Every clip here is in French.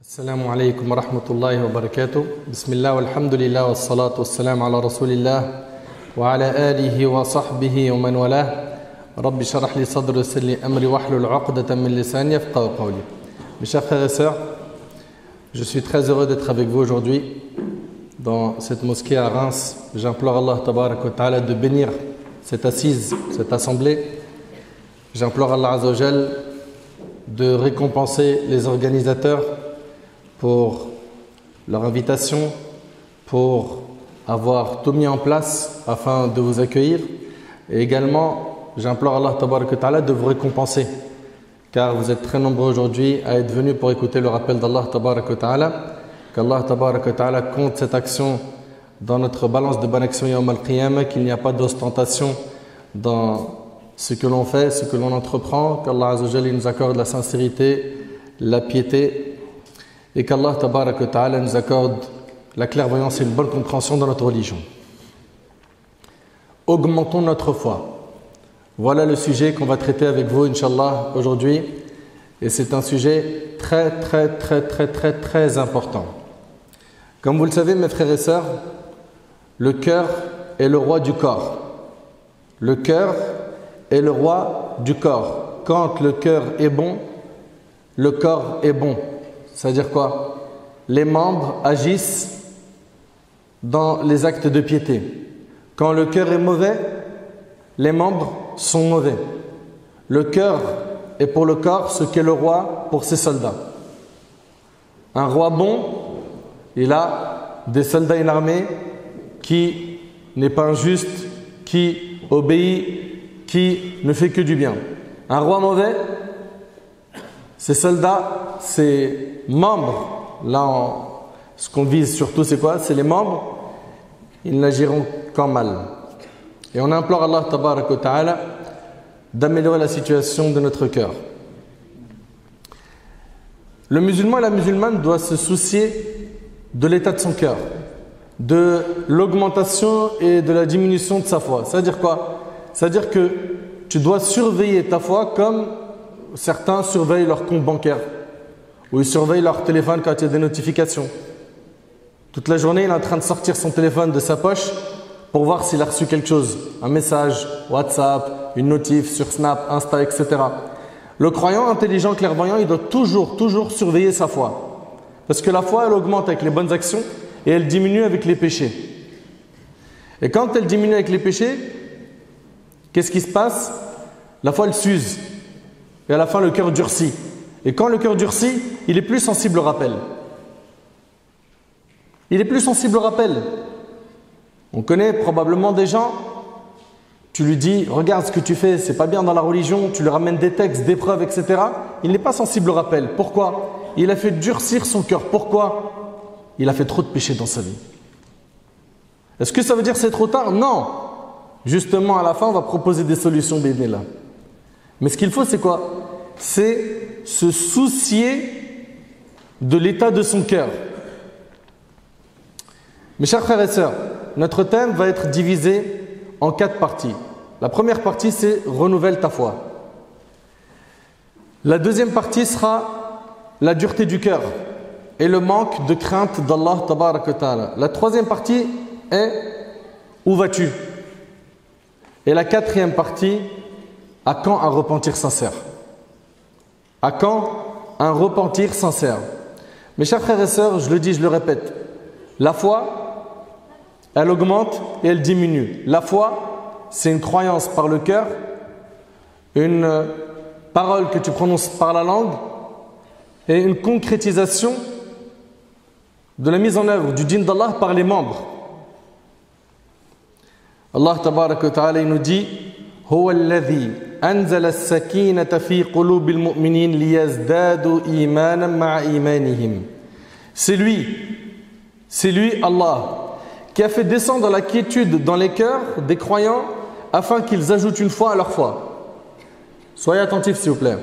السلام عليكم ورحمة الله وبركاته. بسم الله والحمد لله والصلاة والسلام على رسول الله وعلى آله وصحبه ومن والاه. رب اشرح لي صدري ويسر لي أمري واحلل عقدة من لساني يفقهوا قولي. Mes chers frères et sœurs, je suis très heureux d'être avec vous aujourd'hui dans cette mosquée à Reims. J'implore Allah tabarak wa ta'ala de bénir cette assise, cette assemblée. J'implore Allah Azza wa Jal de récompenser les organisateurs pour leur invitation, pour avoir tout mis en place afin de vous accueillir. Et également, j'implore Allah tabarak wa ta'ala de vous récompenser, car vous êtes très nombreux aujourd'hui à être venus pour écouter le rappel d'Allah tabarak wa ta'ala. Qu'Allah tabarak wa ta'ala compte cette action dans notre balance de bonne action yawm al-qiyamah, qu'il n'y a pas d'ostentation dans ce que l'on fait, ce que l'on entreprend, qu'Allah Azza wa Jalla nous accorde la sincérité, la piété, et qu'Allah tabarak wa ta'ala nous accorde la clairvoyance et une bonne compréhension dans notre religion. Augmentons notre foi. Voilà le sujet qu'on va traiter avec vous, Inch'Allah, aujourd'hui. Et c'est un sujet très important. Comme vous le savez, mes frères et sœurs, le cœur est le roi du corps. Le cœur est le roi du corps. Quand le cœur est bon, le corps est bon. C'est-à-dire quoi? Les membres agissent dans les actes de piété. Quand le cœur est mauvais, les membres sont mauvais. Le cœur est pour le corps ce qu'est le roi pour ses soldats. Un roi bon, il a des soldats, une armée qui n'est pas injuste, qui obéit, qui ne fait que du bien. Un roi mauvais, ses soldats, ses membres, ce qu'on vise surtout c'est quoi? C'est les membres, ils n'agiront qu'en mal. Et on implore Allah tabarak wa ta'ala d'améliorer la situation de notre cœur. Le musulman et la musulmane doivent se soucier de l'état de son cœur, de l'augmentation et de la diminution de sa foi. C'est-à-dire quoi? C'est-à-dire que tu dois surveiller ta foi comme certains surveillent leur compte bancaire ou ils surveillent leur téléphone quand il y a des notifications. Toute la journée, il est en train de sortir son téléphone de sa poche pour voir s'il a reçu quelque chose, un message, WhatsApp, une notif sur Snap, Insta, etc. Le croyant intelligent, clairvoyant, il doit toujours surveiller sa foi. Parce que la foi, elle augmente avec les bonnes actions et elle diminue avec les péchés. Et quand elle diminue avec les péchés, qu'est-ce qui se passe? La foi, elle s'use. Et à la fin, le cœur durcit. Et quand le cœur durcit, il est plus sensible au rappel. Il est plus sensible au rappel. On connaît probablement des gens, tu lui dis, regarde ce que tu fais, c'est pas bien dans la religion, tu lui ramènes des textes, des preuves, etc. Il n'est pas sensible au rappel. Pourquoi? Il a fait durcir son cœur. Pourquoi? Il a fait trop de péchés dans sa vie. Est-ce que ça veut dire que c'est trop tard? Non. Justement, à la fin, on va proposer des solutions, là. Mais ce qu'il faut, c'est quoi? C'est se soucier de l'état de son cœur. Mes chers frères et sœurs, notre thème va être divisé en 4 parties. La première partie, c'est renouvelle ta foi. La deuxième partie sera la dureté du cœur et le manque de crainte d'Allah tabarak wa ta'ala. La troisième partie est où vas-tu? Et la quatrième partie, à quand un repentir sincère? À quand un repentir sincère? Mes chers frères et sœurs, je le dis, je le répète, la foi, elle augmente et elle diminue. La foi, c'est une croyance par le cœur, une parole que tu prononces par la langue et une concrétisation de la mise en œuvre du dîn d'Allah par les membres. Allah tabarak wa ta'ala nous dit هو الذي أنزل السكينة في قلوب المؤمنين ليزدادوا إيمانا مع إيمانهم. C'est lui Allah qui a fait descendre la quiétude dans les cœurs des croyants afin qu'ils ajoutent une foi à leur foi. Soyez attentifs s'il vous plaît.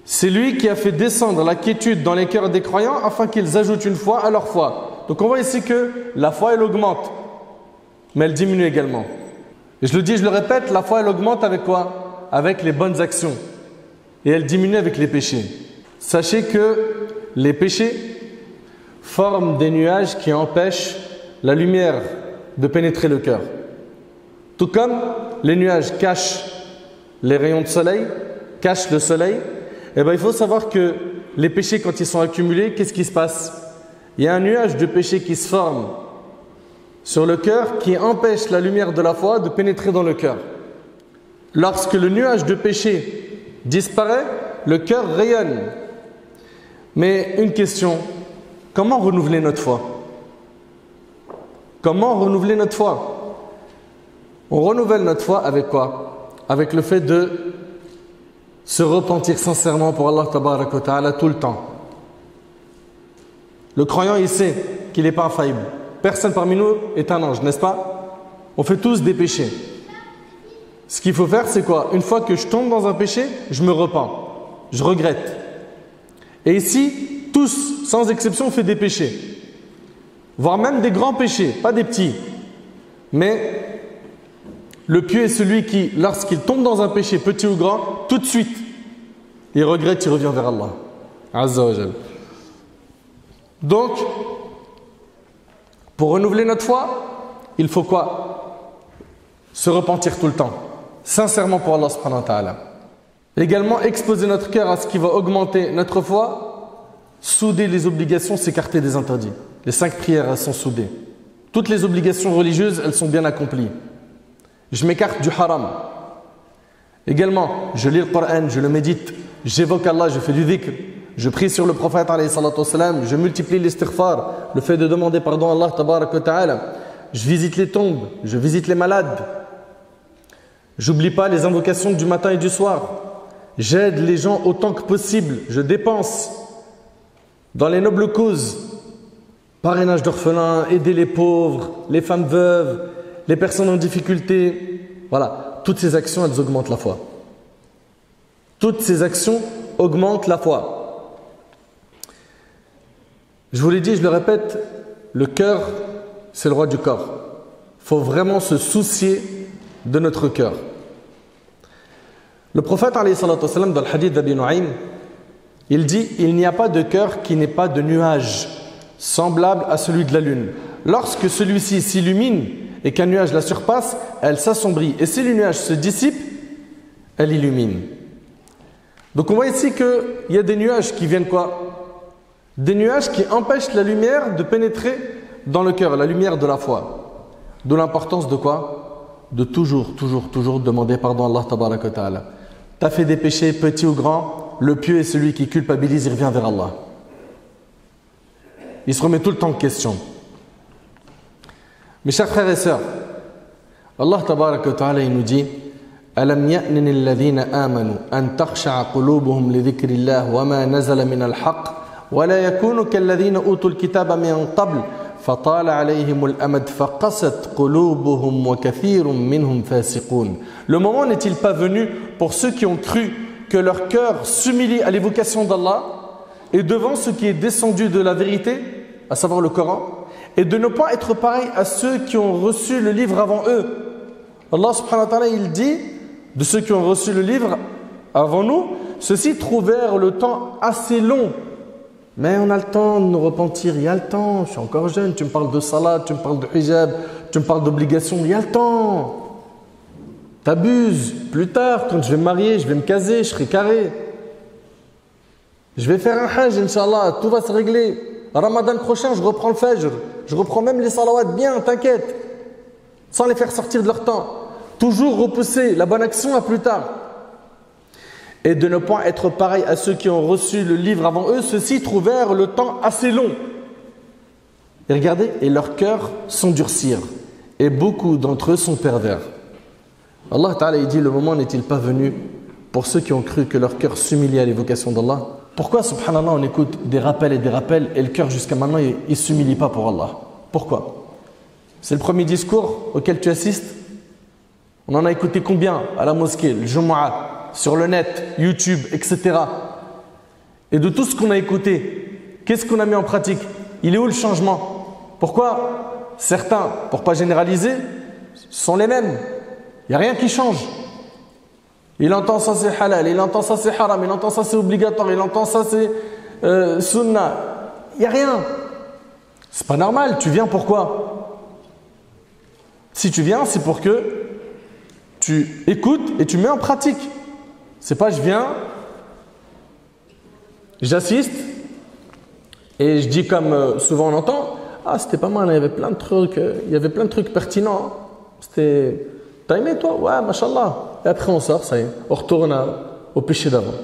C'est lui qui a fait descendre la quiétude dans les cœurs des croyants afin qu'ils ajoutent une foi à leur foi. Donc on voit ici que la foi elle augmente, mais elle diminue également. Et je le dis, je le répète, la foi elle augmente avec quoi? Avec les bonnes actions. Et elle diminue avec les péchés. Sachez que les péchés forment des nuages qui empêchent la lumière de pénétrer le cœur. Tout comme les nuages cachent les rayons de soleil, cachent le soleil, eh bien, il faut savoir que les péchés, quand ils sont accumulés, qu'est-ce qui se passe? Il y a un nuage de péché qui se forme sur le cœur qui empêche la lumière de la foi de pénétrer dans le cœur. Lorsque le nuage de péché disparaît, le cœur rayonne. Mais une question, comment renouveler notre foi? Comment renouveler notre foi? On renouvelle notre foi avec quoi? Avec le fait de se repentir sincèrement pour Allah Tabaraka wa Ta'ala tout le temps. Le croyant, il sait qu'il n'est pas infaillible. Personne parmi nous est un ange, n'est-ce pas? On fait tous des péchés. Ce qu'il faut faire, c'est quoi? Une fois que je tombe dans un péché, je me repens. Je regrette. Et ici, tous, sans exception, on fait des péchés. Voire même des grands péchés, pas des petits. Mais le pieux est celui qui, lorsqu'il tombe dans un péché, petit ou grand, tout de suite, il regrette, il revient vers Allah. Azza wa Jal. Donc, pour renouveler notre foi, il faut quoi? Se repentir tout le temps, sincèrement pour Allah subhanahu wa ta'ala. Également, exposer notre cœur à ce qui va augmenter notre foi, souder les obligations, s'écarter des interdits. Les 5 prières, elles sont soudées. Toutes les obligations religieuses, elles sont bien accomplies. Je m'écarte du haram. Également, je lis le Coran, je le médite, j'évoque Allah, je fais du dhikr, je prie sur le prophète alayhi salatu wassalam, je multiplie l'istighfar, le fait de demander pardon à Allah tabaraka wa ta'ala. Je visite les tombes, je visite les malades. J'oublie pas les invocations du matin et du soir. J'aide les gens autant que possible, je dépense dans les nobles causes. Parrainage d'orphelins, aider les pauvres, les femmes veuves, les personnes en difficulté. Voilà, toutes ces actions, elles augmentent la foi. Toutes ces actions augmentent la foi. Je vous l'ai dit, je le répète, le cœur, c'est le roi du corps. Il faut vraiment se soucier de notre cœur. Le prophète, alayhi salatu wassalam, dans le hadith d'Abi Nu'aym, il dit, il n'y a pas de cœur qui n'ait pas de nuage semblable à celui de la lune. Lorsque celui-ci s'illumine et qu'un nuage la surpasse, elle s'assombrit. Et si le nuage se dissipe, elle illumine. Donc on voit ici qu'il y a des nuages qui viennent quoi? Des nuages qui empêchent la lumière de pénétrer dans le cœur, la lumière de la foi. D'où l'importance de quoi? De toujours demander pardon à Allah tabaraka wa ta'ala. Tu as fait des péchés petits ou grands, le pieux est celui qui culpabilise, il revient vers Allah. Il se remet tout le temps en question. Mes chers frères et sœurs, Allah tabaraka wa ta'ala il nous dit أَلَمْ يَأْنِنِ الَّذِينَ آمَنُوا أَنْ تَخْشَعَ قُلُوبُهُمْ لِذِكْرِ اللَّهِ وَمَا نَزَلَ مِنَ الْحَقِّ وَلَا يَكُونُوا كَالَّذِينَ أُوتُوا الْكِتَابَ مِنْ قَبْلِ فَطَالَ عَلَيْهِمُ الْأَمَدُ فَقَسَتْ قُلُوبُهُمْ وَكَثِيرٌ مِّنْهُمْ فَاسِقُونَ. Le moment n'est-il pas venu pour ceux qui ont cru que leur cœur s'humilie à l'évocation d'Allah et devant ce qui est descendu de la vérité, à savoir le Coran, et de ne pas être pareil à ceux qui ont reçu le livre avant eux. Allah subhanahu wa ta'ala il dit de ceux qui ont reçu le livre avant nous, ceux-ci trouvèrent le temps assez long. Mais on a le temps de nous repentir, il y a le temps, je suis encore jeune, tu me parles de salat, tu me parles de hijab, tu me parles d'obligation, il y a le temps. T'abuses, plus tard, quand je vais me marier, je vais me caser, je serai carré. Je vais faire un hajj, Inch'Allah, tout va se régler. Ramadan prochain, je reprends le fajr, je reprends même les salawats bien, t'inquiète. Sans les faire sortir de leur temps. Toujours repousser la bonne action à plus tard. Et de ne pas être pareil à ceux qui ont reçu le livre avant eux, ceux-ci trouvèrent le temps assez long. Et regardez, et leurs cœurs s'endurcirent. Et beaucoup d'entre eux sont pervers. Allah Ta'ala il dit, le moment n'est-il pas venu pour ceux qui ont cru que leur cœur s'humilie à l'évocation d'Allah? Pourquoi, subhanallah, on écoute des rappels et le cœur jusqu'à maintenant, il ne s'humilie pas pour Allah? Pourquoi? C'est le premier discours auquel tu assistes? On en a écouté combien à la mosquée, le Jumu'ah, sur le net, YouTube, etc. Et de tout ce qu'on a écouté, qu'est-ce qu'on a mis en pratique? Il est où le changement? Pourquoi certains, pour ne pas généraliser, sont les mêmes? Il n'y a rien qui change. Il Il entend ça c'est halal, il entend ça c'est haram, il entend ça c'est obligatoire, il entend ça c'est sunnah. Il n'y a rien. C'est pas normal. Tu viens pourquoi? Si tu viens, c'est pour que tu écoutes et tu mets en pratique. C'est pas je viens, j'assiste et je dis comme souvent on entend, ah c'était pas mal, il y avait plein de trucs pertinents. C'était, t'as aimé toi? Ouais, mashallah. Et après on sort, ça y est, on retourne au péché d'avant.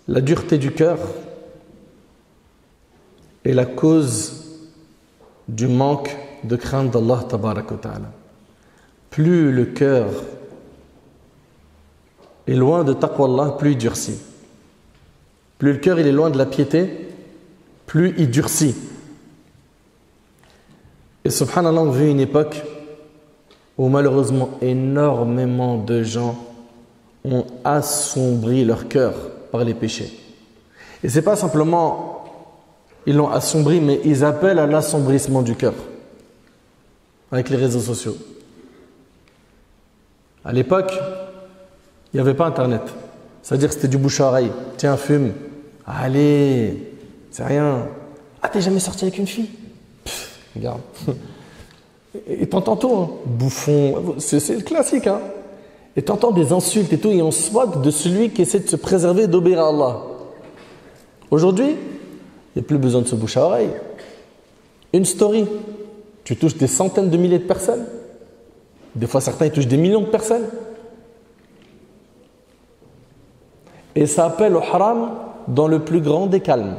La dureté du cœur est la cause du manque de crainte d'Allah tabaraka wa ta'ala. Plus le cœur est loin de taqwa, plus il durcit. Plus le cœur il est loin de la piété, plus il durcit. Et subhanallah, on vit une époque où malheureusement énormément de gens ont assombri leur cœur par les péchés. Et c'est pas simplement ils l'ont assombri, mais ils appellent à l'assombrissement du cœur avec les réseaux sociaux. À l'époque, il n'y avait pas internet. C'est-à-dire que c'était du bouche à oreille. Tiens, fume. Allez, c'est rien. Ah, t'es jamais sorti avec une fille? Pff, regarde. Et t'entends tout, hein. Bouffon. C'est le classique, hein. Et t'entends des insultes et tout, et on se moque de celui qui essaie de se préserver d'obéir à Allah. Aujourd'hui, il n'y a plus besoin de se bouche à oreille. Une story, tu touches des centaines de milliers de personnes. Des fois, certains ils touchent des millions de personnes. Et ça appelle au haram dans le plus grand des calmes,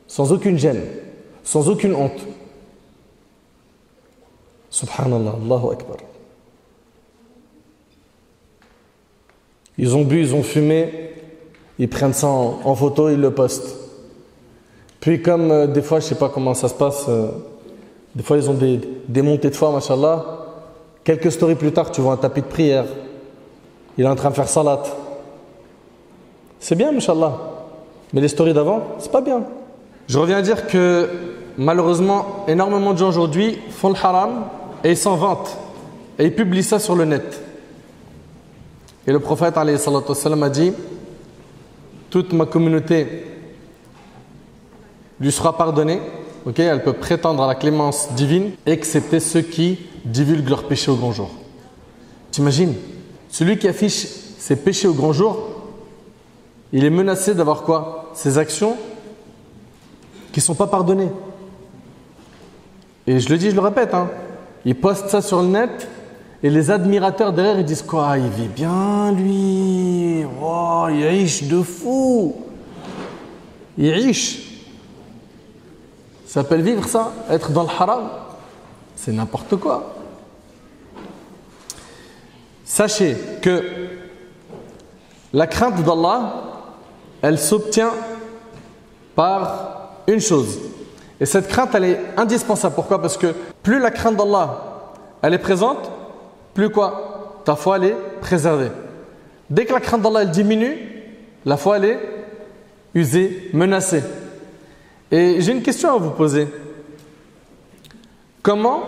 sans aucune gêne, sans aucune honte. Subhanallah, Allahu Akbar. Ils ont bu, ils ont fumé, ils prennent ça en photo, ils le postent. Puis comme des fois, je ne sais pas comment ça se passe, des fois ils ont des montées de foi, mashallah. Quelques stories plus tard, tu vois un tapis de prière. Il est en train de faire salat. C'est bien, mashallah. Mais les stories d'avant, c'est pas bien. Je reviens à dire que malheureusement, énormément de gens aujourd'hui font le haram et ils s'en vantent. Et ils publient ça sur le net. Et le prophète alayhi salatu wassalam a dit: toute ma communauté lui sera pardonnée, okay, elle peut prétendre à la clémence divine, excepté ceux qui divulguent leurs péchés au grand jour. T'imagines? Celui qui affiche ses péchés au grand jour, il est menacé d'avoir quoi? Ses actions qui ne sont pas pardonnées. Et je le dis, je le répète, hein, il poste ça sur le net et les admirateurs derrière ils disent quoi? Il vit bien lui, oh, il riche de fou, il riche. Ça s'appelle vivre ça, être dans le haram, c'est n'importe quoi. Sachez que la crainte d'Allah, elle s'obtient par une chose. Et cette crainte, elle est indispensable. Pourquoi? Parce que plus la crainte d'Allah, elle est présente, plus quoi? Ta foi, elle est préservée. Dès que la crainte d'Allah, elle diminue, la foi, elle est usée, menacée. Et j'ai une question à vous poser. Comment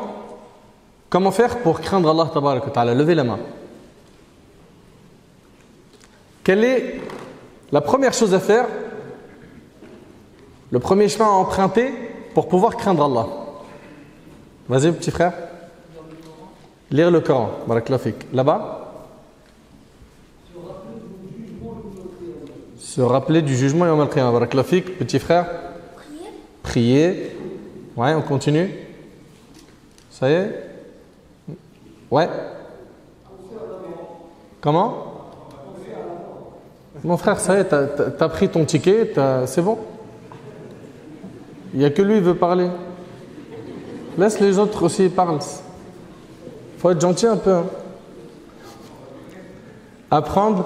faire pour craindre Allah tabaraka wa ta'ala? Levez la main. Quelle est la première chose à faire, le premier chemin à emprunter pour pouvoir craindre Allah? Vas-y, petit frère. Lire le Coran. Barakallahu fik. Là-bas. Se rappeler du jugement yawm al-qiyamah. Barakallahu fik. Petit frère. Prier. Ouais, on continue. Ça y est? Ouais. Comment? Mon frère, ça y est, t'as pris ton ticket, c'est bon. Il n'y a que lui qui veut parler. Laisse les autres aussi parler. Faut être gentil un peu. Hein. Apprendre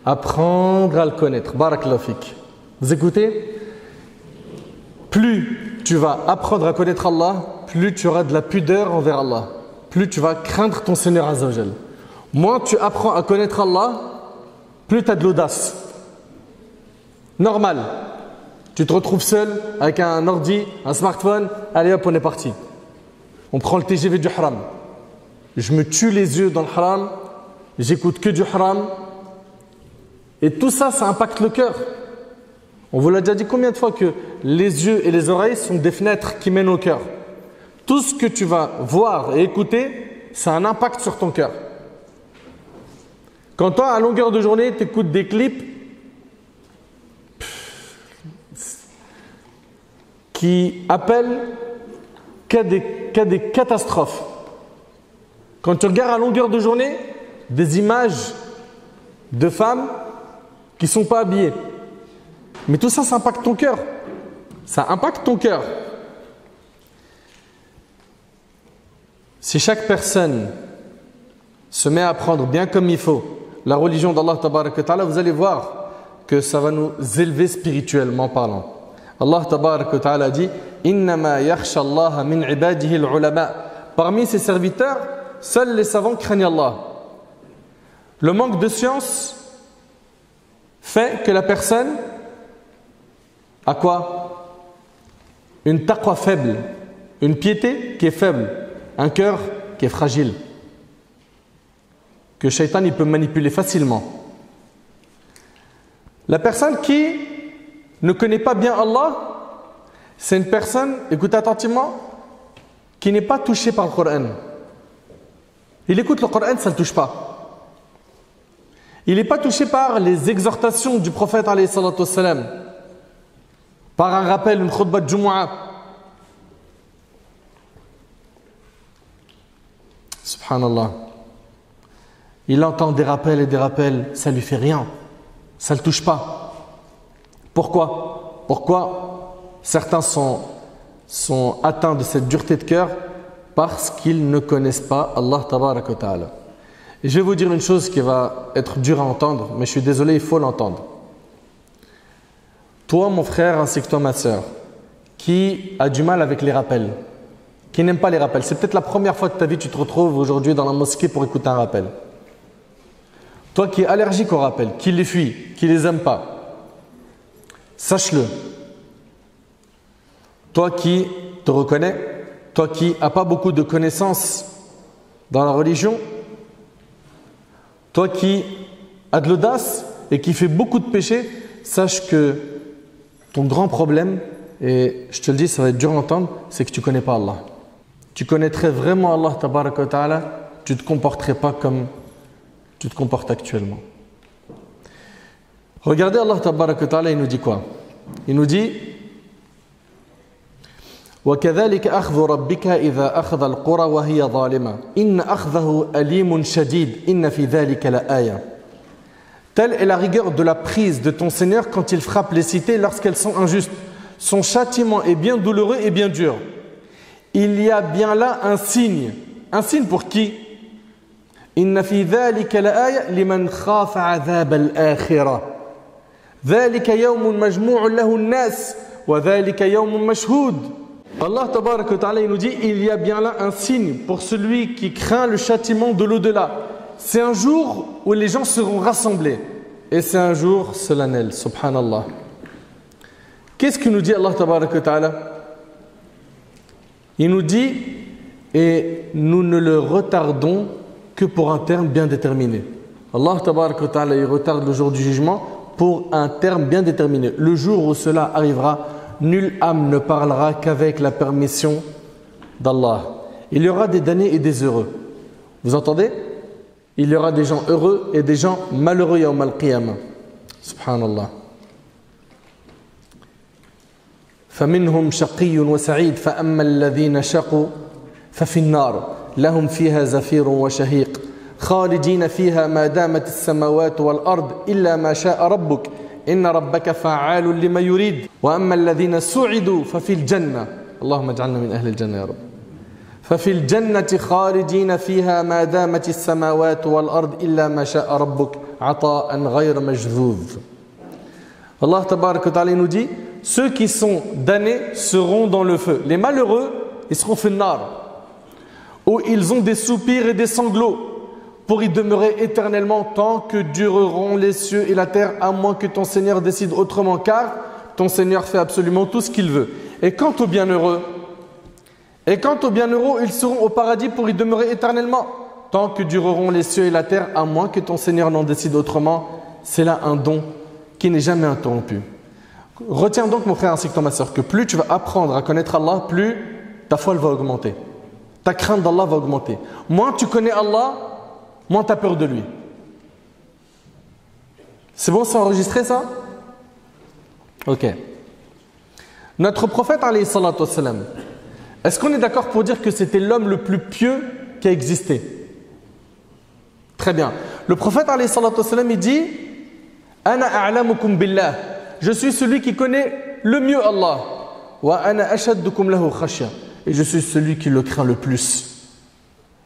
à le connaître. Barakallahu fik. Vous écoutez? Plus tu vas apprendre à connaître Allah, plus tu auras de la pudeur envers Allah. Plus tu vas craindre ton Seigneur Azza wa Jal. Moins tu apprends à connaître Allah, plus tu as de l'audace. Normal. Tu te retrouves seul avec un ordi, un smartphone, allez hop, on est parti. On prend le TGV du haram. Je me tue les yeux dans le haram, j'écoute que du haram. Et tout ça, ça impacte le cœur. On vous l'a déjà dit combien de fois que les yeux et les oreilles sont des fenêtres qui mènent au cœur. Tout ce que tu vas voir et écouter, ça a un impact sur ton cœur. Quand toi, à longueur de journée, tu écoutes des clips qui appellent qu'à des catastrophes. Quand tu regardes à longueur de journée des images de femmes qui ne sont pas habillées. Mais tout ça, ça impacte ton cœur. Ça impacte ton cœur. Si chaque personne se met à apprendre bien comme il faut la religion d'Allah Tabaraka wa Ta'ala, vous allez voir que ça va nous élever spirituellement parlant. Allah Tabaraka wa Ta'ala dit Innama yakhsha Allah min ibadihi al-ulama. Parmi ses serviteurs, seuls les savants craignent Allah. Le manque de science fait que la personne a quoi? Une taqwa faible, une piété qui est faible, un cœur qui est fragile, que Shaitan il peut manipuler facilement. La personne qui ne connaît pas bien Allah, c'est une personne, écoutez attentivement, qui n'est pas touchée par le Coran. Il écoute le Coran, ça ne le touche pas. Il n'est pas touché par les exhortations du prophète alayhi salatu wassalam, par un rappel, une khutbah de Jumu'ah. Subhanallah. Il entend des rappels et des rappels, ça ne lui fait rien. Ça ne le touche pas. Pourquoi? Pourquoi certains sont atteints de cette dureté de cœur? Parce qu'ils ne connaissent pas Allah Tabaraka wa Ta'ala. Et je vais vous dire une chose qui va être dure à entendre, mais je suis désolé, il faut l'entendre. Toi, mon frère, ainsi que toi, ma soeur, qui a du mal avec les rappels, qui n'aime pas les rappels, c'est peut-être la première fois de ta vie que tu te retrouves aujourd'hui dans la mosquée pour écouter un rappel. Toi qui es allergique aux rappels, qui les fuit, qui les aime pas, sache-le. Toi qui te reconnais, toi qui n'as pas beaucoup de connaissances dans la religion, toi qui as de l'audace et qui fais beaucoup de péchés, sache que ton grand problème, et je te le dis, ça va être dur à entendre, c'est que tu ne connais pas Allah. Tu connaîtrais vraiment Allah Tabaraka wa Ta'ala, tu ne te comporterais pas comme tu te comportes actuellement. Regardez Allah Tabaraka wa Ta'ala, il nous dit quoi? Il nous dit وَكَذَلِكَ أَخْذُ رَبِّكَ إِذَا أَخْذَ الْقُرَى وَهِيَ ظَالِمَةٌ إِنَّ أَخْذَهُ أَلِيمٌ شَدِيدٌ إِنَّ فِي ذَلِكَ لَآيَةً. Telle est la rigueur de la prise de ton Seigneur quand il frappe les cités lorsqu'elles sont injustes. Son châtiment est bien douloureux et bien dur. Il y a bien là un signe. Un signe pour qui? إِنَّ فِي ذَلِكَ لَآيَةً لِمَنْ خَافَ عَذَابَ الْآخِرَةِ ذَلِكَ يَوْمٌ مَجْمُوعٌ لَهُ النَّاسُ وَذَلِكَ يَوْمٌ مَشْهُودٌ. Allah Tabaraka wa Ta'ala nous dit il y a bien là un signe pour celui qui craint le châtiment de l'au-delà. C'est un jour où les gens seront rassemblés et c'est un jour solennel. Subhanallah. Qu'est-ce que nous dit Allah Tabaraka wa Ta'ala? Il nous dit et nous ne le retardons que pour un terme bien déterminé. Allah Tabaraka wa Ta'ala il retarde le jour du jugement pour un terme bien déterminé. Le jour où cela arrivera, nulle âme ne parlera qu'avec la permission d'Allah. Il y aura des damnés et des heureux. Vous entendez? Il y aura des gens heureux et des gens malheureux yawm al-qiyamah. Subhanallah. فَمِنْهُمْ شَقِيٌّ وَسَعِيدٌ فَأَمَّا الَّذِينَ شَقُوا فَفِي النَّارِ لَهُمْ فِيهَا زَفِيرٌ وَشَهِيقٌ خَالِدِينَ فِيهَا مَا دَامَتِ السَّمَاوَاتُ وَالْأَرْضُ إِلَّا مَا شَاءَ رَبُّكَ إن ربك فعال لما يريد وأما الذين سعدوا ففي الجنة اللهم اجعلنا من أهل الجنة يا رب ففي الجنة خالدين فيها ما دامت السماوات والأرض إلا ما شاء ربك عطاء غير مجذوذ. Allah Tabaraka wa Ta'ala nous dit ceux qui sont damnés seront dans le feu. Les malheureux, ils seront fi nar où ils ont des soupirs et des sanglots pour y demeurer éternellement tant que dureront les cieux et la terre, à moins que ton Seigneur décide autrement, car ton Seigneur fait absolument tout ce qu'il veut. Et quant aux bienheureux, Et quant aux bienheureux, ils seront au paradis pour y demeurer éternellement, tant que dureront les cieux et la terre, à moins que ton Seigneur n'en décide autrement. C'est là un don qui n'est jamais interrompu. Retiens donc, mon frère ainsi que toi, ma soeur, que plus tu vas apprendre à connaître Allah, plus ta foi va augmenter. Ta crainte d'Allah va augmenter. Moins tu connais Allah, moins tu as peur de lui. C'est bon, c'est enregistré ça? Ok. Notre prophète, alayhi salatu wassalam, est-ce qu'on est d'accord pour dire que c'était l'homme le plus pieux qui a existé? Très bien. Le prophète, alayhi salatu wassalam, il dit « Ana a'lamukum billah » je suis celui qui connaît le mieux Allah. Wa ana ashaddukum lahu khashya. Et je suis celui qui le craint le plus.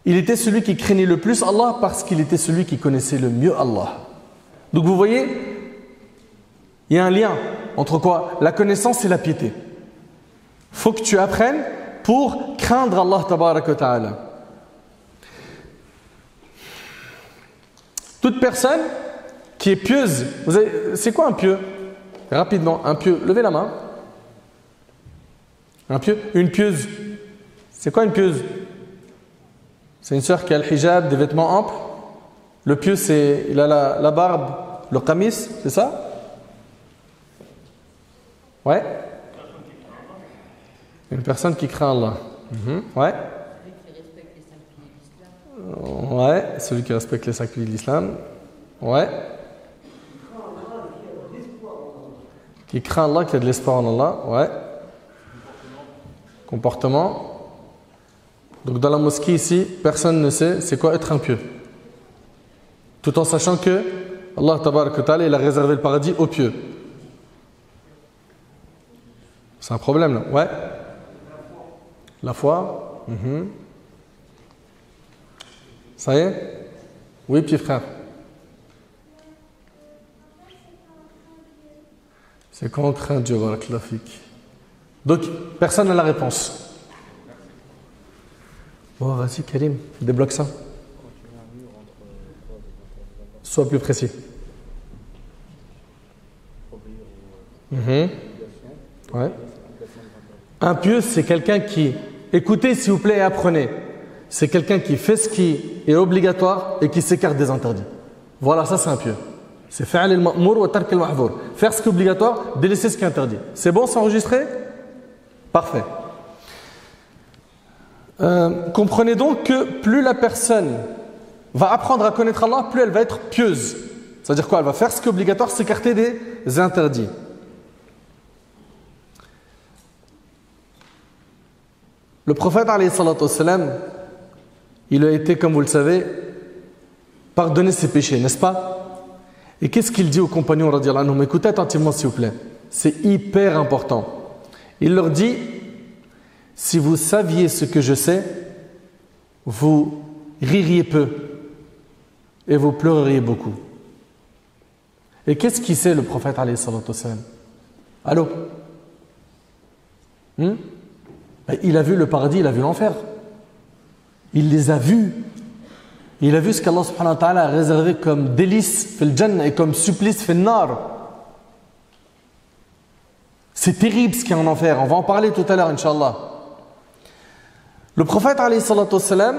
Il était celui qui craignait le plus Allah parce qu'il était celui qui connaissait le mieux Allah. Donc vous voyez, il y a un lien entre quoi? La connaissance et la piété. Il faut que tu apprennes pour craindre Allah tabaraka wa ta'ala. Toute personne qui est pieuse, c'est quoi un pieux? Rapidement, un pieux, levez la main. Un pieux, une pieuse. C'est quoi une pieuse? C'est une sœur qui a le hijab, des vêtements amples. Le pieux, il a la barbe, le qamis, c'est ça? Ouais. Une personne qui craint Allah. Ouais. Ouais, celui qui respecte les 5 piliers de l'islam. Ouais. Qui craint Allah, qui a de l'espoir en Allah. Ouais. Comportement. Donc dans la mosquée ici, personne ne sait c'est quoi être un pieux. Tout en sachant que Allah tabaraka wa ta'ala, il a réservé le paradis aux pieux. C'est un problème là. Ouais. La foi. Ça y est? Oui, petit frère. C'est quand on craint Dieu, barakallahu fik. Donc, personne n'a la réponse. Bon, vas-y, Karim, débloque ça. Sois plus précis. Ouais. Un pieux, c'est quelqu'un qui... Écoutez, s'il vous plaît, et apprenez. C'est quelqu'un qui fait ce qui est obligatoire et qui s'écarte des interdits. Voilà, ça c'est un pieux. C'est fa'al al-ma'mour wa tark al-mahzour. Faire ce qui est obligatoire, délaisser ce qui est interdit. C'est bon, c'est enregistré? Parfait. Comprenez donc que plus la personne va apprendre à connaître Allah, plus elle va être pieuse. C'est-à-dire quoi? Elle va faire ce qui est obligatoire, s'écarter des interdits. Le prophète, alayhi salatu wassalam, il a été, comme vous le savez, pardonner ses péchés, n'est-ce pas? Et qu'est-ce qu'il dit aux compagnons, radiyallahu anhum? Écoutez attentivement, s'il vous plaît. C'est hyper important. Il leur dit, si vous saviez ce que je sais, vous ririez peu et vous pleureriez beaucoup. Et qu'est-ce qu'il sait, le prophète, alayhi salatu wassalam? Allô? Il a vu le paradis, il a vu l'enfer. Il les a vus. Il a vu ce qu'Allah subhanahu wa ta'ala a réservé comme délice fil jannah et comme supplice fil nar. C'est terrible ce qu'il y a en enfer. On va en parler tout à l'heure, Inch'Allah. Le prophète, alayhi salatu wassalam,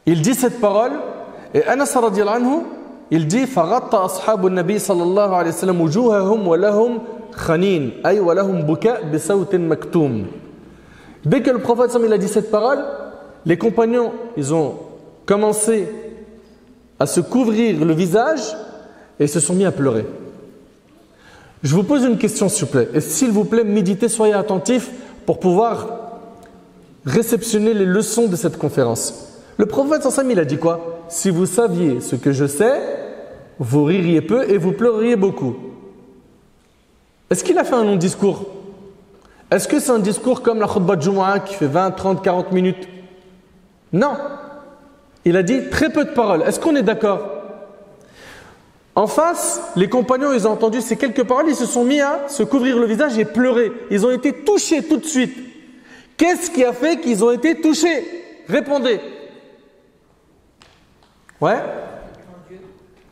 il dit cette parole, et Anas radiyallahu anhu, il dit فَغَطَّ أَصْحَابُ النَّبِي صلى الله عليه وسلم وجوههم ولهم خنين أي ولهم بكاء بصوت مكتوم. Dès que le prophète il a dit cette parole, les compagnons, ils ont commencé à se couvrir le visage et se sont mis à pleurer. Je vous pose une question, s'il vous plaît. Et s'il vous plaît, méditez, soyez attentifs pour pouvoir réceptionner les leçons de cette conférence. Le prophète il a dit quoi? Si vous saviez ce que je sais, vous ririez peu et vous pleureriez beaucoup. Est-ce qu'il a fait un long discours? Est-ce que c'est un discours comme la khutbah de Jumu'ah qui fait 20, 30, 40 minutes? Non. Il a dit très peu de paroles. Est-ce qu'on est d'accord? En face, les compagnons, ils ont entendu ces quelques paroles, ils se sont mis à se couvrir le visage et pleurer. Ils ont été touchés tout de suite. Qu'est-ce qui a fait qu'ils ont été touchés? Répondez. Ouais?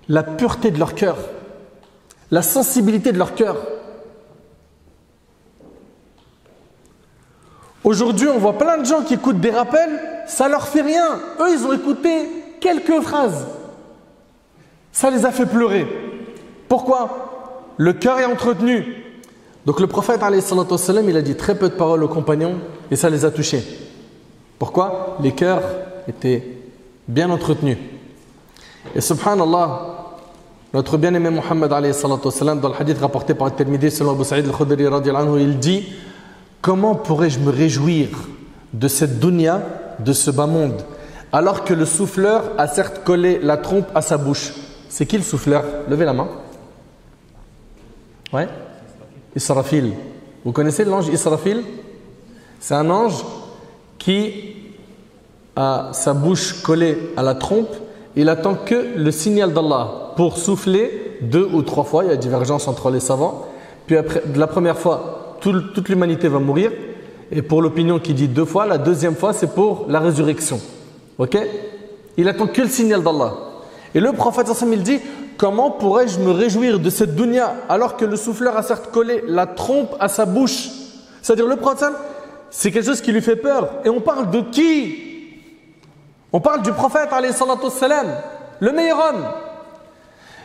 La pureté de leur cœur. La sensibilité de leur cœur. Aujourd'hui, on voit plein de gens qui écoutent des rappels, ça leur fait rien. Eux, ils ont écouté quelques phrases. Ça les a fait pleurer. Pourquoi? Le cœur est entretenu. Donc le prophète, alayhi salatu wassalam, il a dit très peu de paroles aux compagnons et ça les a touchés. Pourquoi? Les cœurs étaient bien entretenus. Et subhanallah, notre bien-aimé Muhammad, alayhi salatu wassalam, dans le hadith rapporté par At-Tirmidhi selon Abu Sa'id al-Khudri radiyallahu anhu, il dit: comment pourrais-je me réjouir de cette dunya, de ce bas monde, alors que le souffleur a certes collé la trompe à sa bouche? C'est qui le souffleur? Levez la main. Ouais. Israfil. Vous connaissez l'ange Israfil? C'est un ange qui a sa bouche collée à la trompe. Il attend que le signal d'Allah pour souffler 2 ou 3 fois. Il y a divergence entre les savants. Puis après, la première fois, toute l'humanité va mourir. Et pour l'opinion qui dit 2 fois, la deuxième fois, c'est pour la résurrection. Ok? Il attend que le signal d'Allah. Et le prophète sallallahu alayhi wa sallam, il dit: comment pourrais-je me réjouir de cette dunya alors que le souffleur a certes collé la trompe à sa bouche? C'est-à-dire le prophète, c'est quelque chose qui lui fait peur. Et on parle de qui? On parle du prophète alayhi salatu wassalam, le meilleur homme.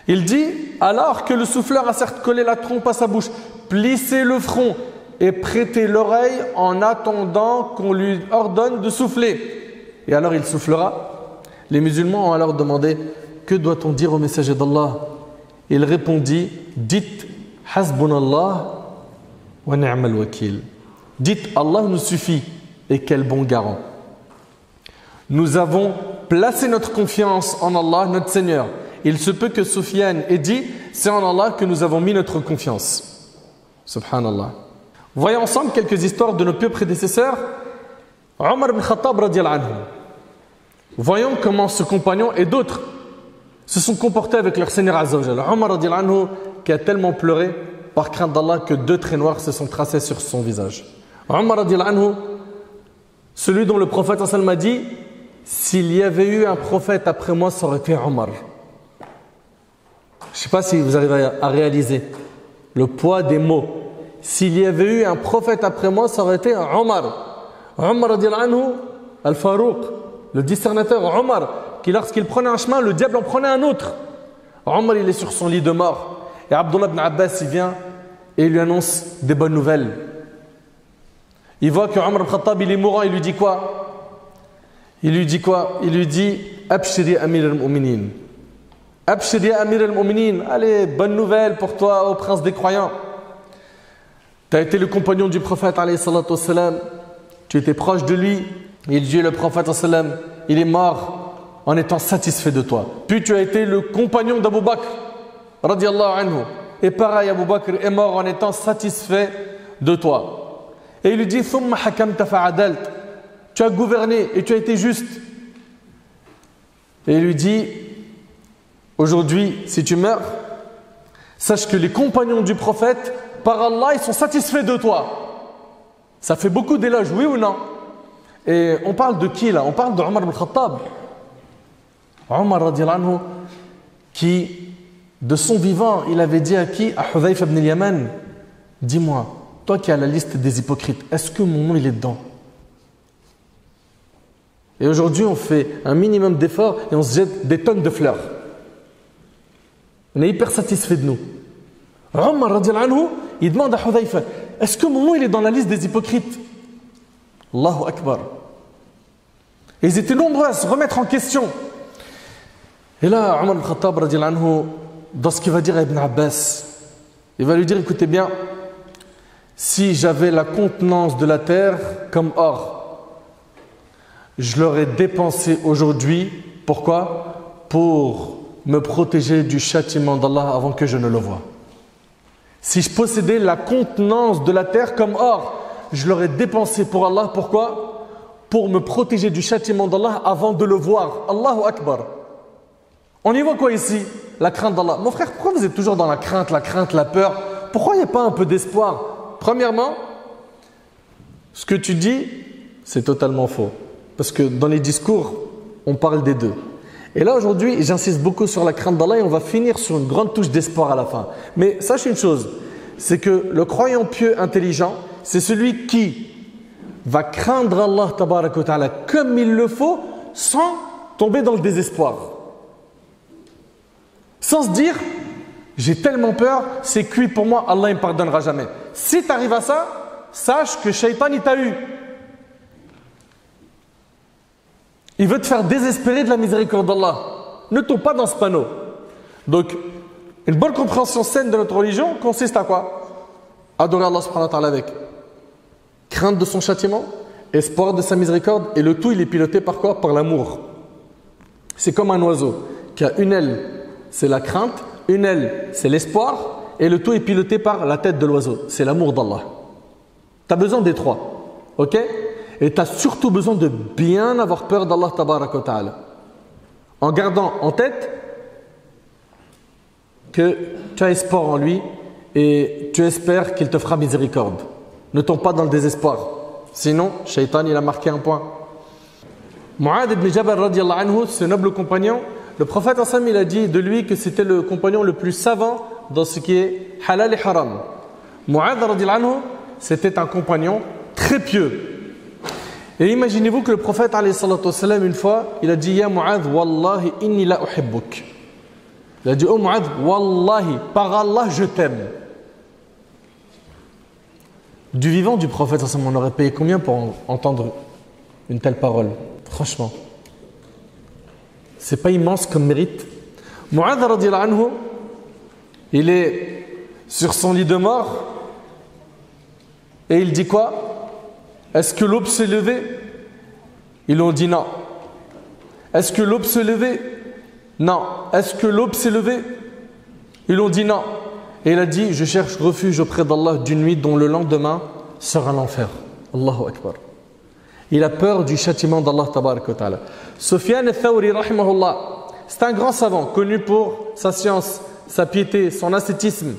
Il dit: alors que le souffleur a certes collé la trompe à sa bouche, plissez le front et prêtez l'oreille en attendant qu'on lui ordonne de souffler. Et alors il soufflera. Les musulmans ont alors demandé: que doit-on dire au messager d'Allah? Il répondit: dites Hasbunallah wa ni'mal wakil. Dites Allah nous suffit et quel bon garant. Nous avons placé notre confiance en Allah, notre Seigneur. Il se peut que Soufiane ait dit: c'est en Allah que nous avons mis notre confiance. Subhanallah. Voyons ensemble quelques histoires de nos pieux prédécesseurs. Omar ibn Khattab radiyallahu anhu. Voyons comment ce compagnon et d'autres se sont comportés avec leur Seigneur Azza wa Jalla. Omar radiyallahu anhu, qui a tellement pleuré par crainte d'Allah que 2 traits noirs se sont tracés sur son visage. Omar radiyallahu anhu, celui dont le prophète sallallahu alayhi wa sallam a dit: s'il y avait eu un prophète après moi, ça aurait été Omar. Je ne sais pas si vous arrivez à réaliser le poids des mots. S'il y avait eu un prophète après moi, ça aurait été Omar. Omar radiyallahu anhu, Al-Farouq, le discernateur. Omar, qui lorsqu'il prenait un chemin, le diable en prenait un autre. Omar, il est sur son lit de mort. Et Abdullah ibn Abbas, il vient et il lui annonce des bonnes nouvelles. Il voit que Omar ibn Khattab, il est mourant. Il lui dit quoi? Il lui dit quoi? Il lui dit: Abshiri Amir al-Mu'minin. Abshiri Amir al-Mu'minin. Allez, bonne nouvelle pour toi, ô prince des croyants. Tu as été le compagnon du prophète, alayhi salatu wassalam. Tu étais proche de lui. Il dit: le prophète, sallam, il est mort en étant satisfait de toi. Puis tu as été le compagnon d'Abu Bakr, radiyallahu anhu. Et pareil, Abu Bakr est mort en étant satisfait de toi. Et il lui dit: Thumma hakamta fa'adalt. Tu as gouverné et tu as été juste. Et il lui dit: aujourd'hui, si tu meurs, sache que les compagnons du prophète, par Allah, ils sont satisfaits de toi. Ça fait beaucoup d'éloges, oui ou non? Et on parle de qui là? On parle de Omar ibn Khattab. Omar radiyallahu anhu, qui, de son vivant, il avait dit à qui? À Hudhayfa ibn al-Yaman: dis-moi, toi qui as la liste des hypocrites, est-ce que mon nom il est dedans? Et aujourd'hui, on fait un minimum d'efforts et on se jette des tonnes de fleurs. On est hyper satisfait de nous. Omar radiyallahu anhu, il demande à Hudhayfa: est-ce que mon nom il est dans la liste des hypocrites? Allahu Akbar. Et ils étaient nombreux à se remettre en question. Et là, Omar al-Khattab radiyallahu anhu, dans ce qu'il va dire à Ibn Abbas, il va lui dire: écoutez bien, si j'avais la contenance de la terre comme or, je l'aurais dépensé aujourd'hui. Pourquoi? Pour me protéger du châtiment d'Allah avant que je ne le voie. Si je possédais la contenance de la terre comme or, je l'aurais dépensé pour Allah. Pourquoi? Pour me protéger du châtiment d'Allah avant de le voir. Allahu Akbar. On y voit quoi ici? La crainte d'Allah. Mon frère, pourquoi vous êtes toujours dans la crainte, la peur? Pourquoi il n'y a pas un peu d'espoir? Premièrement, ce que tu dis, c'est totalement faux. Parce que dans les discours, on parle des deux. Et là, aujourd'hui, j'insiste beaucoup sur la crainte d'Allah et on va finir sur une grande touche d'espoir à la fin. Mais sache une chose, c'est que le croyant pieux intelligent, c'est celui qui va craindre Allah tabarak wa ta'ala comme il le faut sans tomber dans le désespoir. Sans se dire, j'ai tellement peur, c'est cuit pour moi, Allah ne me pardonnera jamais. Si tu arrives à ça, sache que Shaitan il t'a eu. Il veut te faire désespérer de la miséricorde d'Allah. Ne tombe pas dans ce panneau. Donc, une bonne compréhension saine de notre religion consiste à quoi? Adorer Allah subhanahu wa ta'ala avec crainte de son châtiment, espoir de sa miséricorde, et le tout il est piloté par quoi? Par l'amour. C'est comme un oiseau qui a une aile, c'est la crainte, une aile, c'est l'espoir, et le tout est piloté par la tête de l'oiseau, c'est l'amour d'Allah. Tu as besoin des trois, ok? Et tu as surtout besoin de bien avoir peur d'Allah tabarak wa ta'ala. En gardant en tête que tu as espoir en lui et tu espères qu'il te fera miséricorde. Ne tombe pas dans le désespoir. Sinon, Shaitan il a marqué un point. Mu'adh ibn Jabal radiyallahu anhu, ce noble compagnon, le prophète il a dit de lui que c'était le compagnon le plus savant dans ce qui est halal et haram. Mu'adh radiyallahu anhu, c'était un compagnon très pieux. Et imaginez-vous que le prophète alayhi salatu wassalam, une fois, il a dit Ya Mu'adh, wallahi inni la uhibbuk. Il a dit Oh Mu'adh, wallahi, par Allah je t'aime. Du vivant du prophète, on aurait payé combien pour entendre une telle parole? Franchement, c'est pas immense comme mérite. Mu'adh radiyallahu anhu, il est sur son lit de mort et il dit quoi? Est-ce que l'aube s'est levée? Ils lui ont dit non. Est-ce que l'aube s'est levée? Non. Est-ce que l'aube s'est levée? Ils lui ont dit non. Et il a dit, je cherche refuge auprès d'Allah d'une nuit dont le lendemain sera l'enfer. Allahu Akbar. Il a peur du châtiment d'Allah tabarak wa ta'ala. Sufyan al-Thawri rahimahullah, c'est un grand savant connu pour sa science, sa piété, son ascétisme,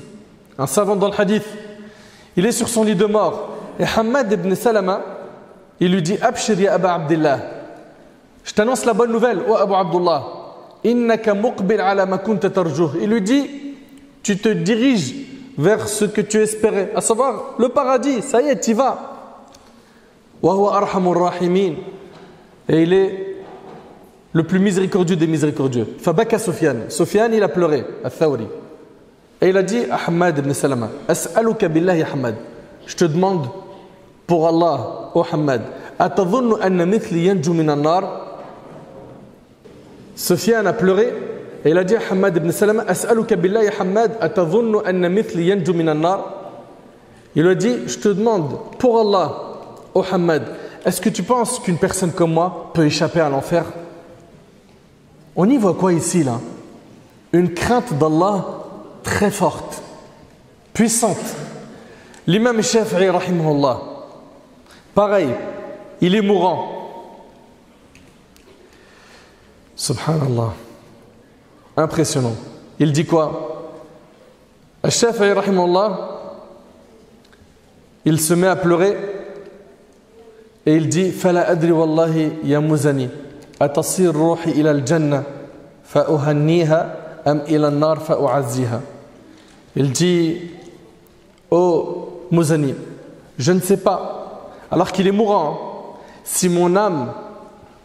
un savant dans le hadith. Il est sur son lit de mort et Hammad ibn Salama, il lui dit Abshir ya Aba Abdillah, je t'annonce la bonne nouvelle, ô Abu Abdullah, innaka muqbil ala ma kunta tarjuh. Il lui dit, tu te diriges vers ce que tu espérais, à savoir le paradis, ça y est, tu y vas. Wa huwa arhamur rahimin, et il est le plus miséricordieux des miséricordieux. Fabaka Sufyan, Sufyan il a pleuré, al-Thawri, et il a dit à Hammad ibn Salama, as'aluka billahi Hammad, je te demande pour Allah, ô Hammad, atadhunnu anna mithli yanju min an-nar? Sufyan a pleuré et il a dit à Hammad ibn Salama, as'aluka billahi Hammad, atadhunnu anna mithli yanju min an-nar? Il lui a dit, je te demande pour Allah, ô Hammad, est-ce que tu penses qu'une personne comme moi peut échapper à l'enfer? On y voit quoi ici là? Une crainte d'Allah très forte, puissante. L'imam Shafi'i rahimahullah, pareil, il est mourant. Subhanallah, impressionnant. Il dit quoi? Shafi'i rahimahullah, il se met à pleurer et il dit Fala adri wallahi ya muzani atasir ruhi ila al-jannah fa uhanniha am ila an-nar fa u'azziha. Il dit oh Muzani, je ne sais pas, alors qu'il est mourant, si mon âme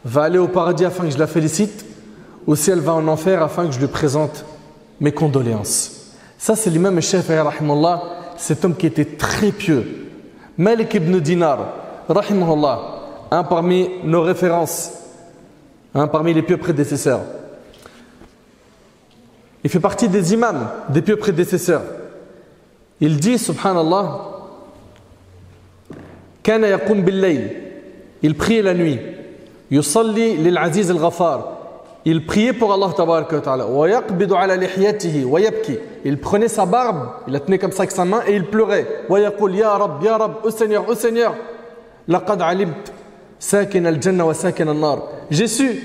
va aller au paradis afin que je la félicite ou si elle va en enfer afin que je lui présente mes condoléances. Ça c'est l'imam Shafi'i rahimahullah, cet homme qui était très pieux. Malik ibn Dinar rahimahullah, un parmi nos références, un parmi les pieux prédécesseurs. Il fait partie des imams, des pieux prédécesseurs. Il dit, subhanallah, Kana yaqum bil-layl, il priait la nuit. Yusalli lil-aziz al-ghafar, il priait pour Allah tabarak wa ta'ala. Wa yaqbidu ala lihiyatihi wa yabki, il prenait sa barbe, il la tenait comme ça avec sa main et il pleurait. Wa yaqul ya Rab, ô Seigneur, laqad alimt sakin al-jannah wa sakin al-nar. J'ai su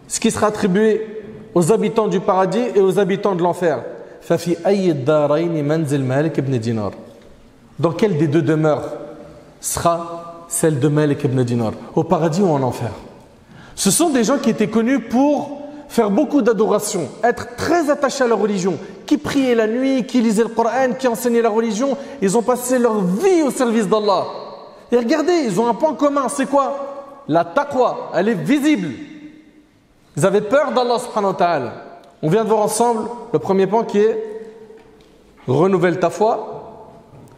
ce qui sera attribué aux habitants du paradis et aux habitants de l'enfer. Fafi ayyi ad-darayn manzil Malik ibn Dinar. Dans quelle des deux demeures sera celle de Malik ibn Dinar? Au paradis ou en enfer? Ce sont des gens qui étaient connus pour faire beaucoup d'adoration, être très attachés à leur religion, qui priaient la nuit, qui lisaient le Coran, qui enseignaient la religion. Ils ont passé leur vie au service d'Allah. Et regardez, ils ont un point commun, c'est quoi? La taqwa, elle est visible. Ils avaient peur d'Allah subhanahu wa ta'ala. On vient de voir ensemble le premier point qui est renouvelle ta foi.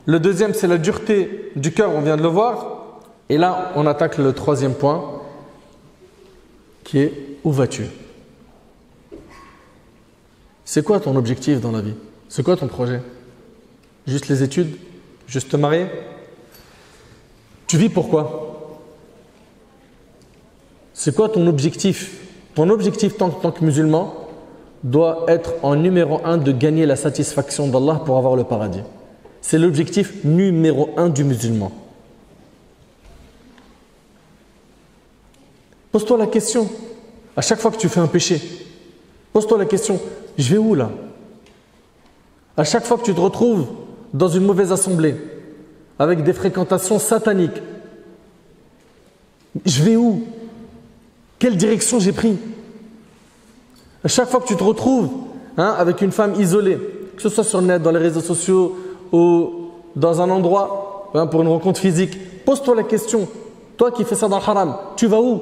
Le deuxième, c'est la dureté du cœur, on vient de le voir. Et là, on attaque le troisième point qui est où vas-tu? C'est quoi ton objectif dans la vie? C'est quoi ton projet? Juste les études? Juste te marier? Tu vis pourquoi? C'est quoi ton objectif? Ton objectif en tant que musulman doit être en numéro 1 de gagner la satisfaction d'Allah pour avoir le paradis. C'est l'objectif numéro 1 du musulman. Pose-toi la question, à chaque fois que tu fais un péché, pose-toi la question, je vais où là? À chaque fois que tu te retrouves dans une mauvaise assemblée, avec des fréquentations sataniques, je vais où? Quelle direction j'ai pris? À chaque fois que tu te retrouves avec une femme isolée, que ce soit sur le net, dans les réseaux sociaux ou dans un endroit pour une rencontre physique, pose-toi la question, toi qui fais ça dans le haram, tu vas où?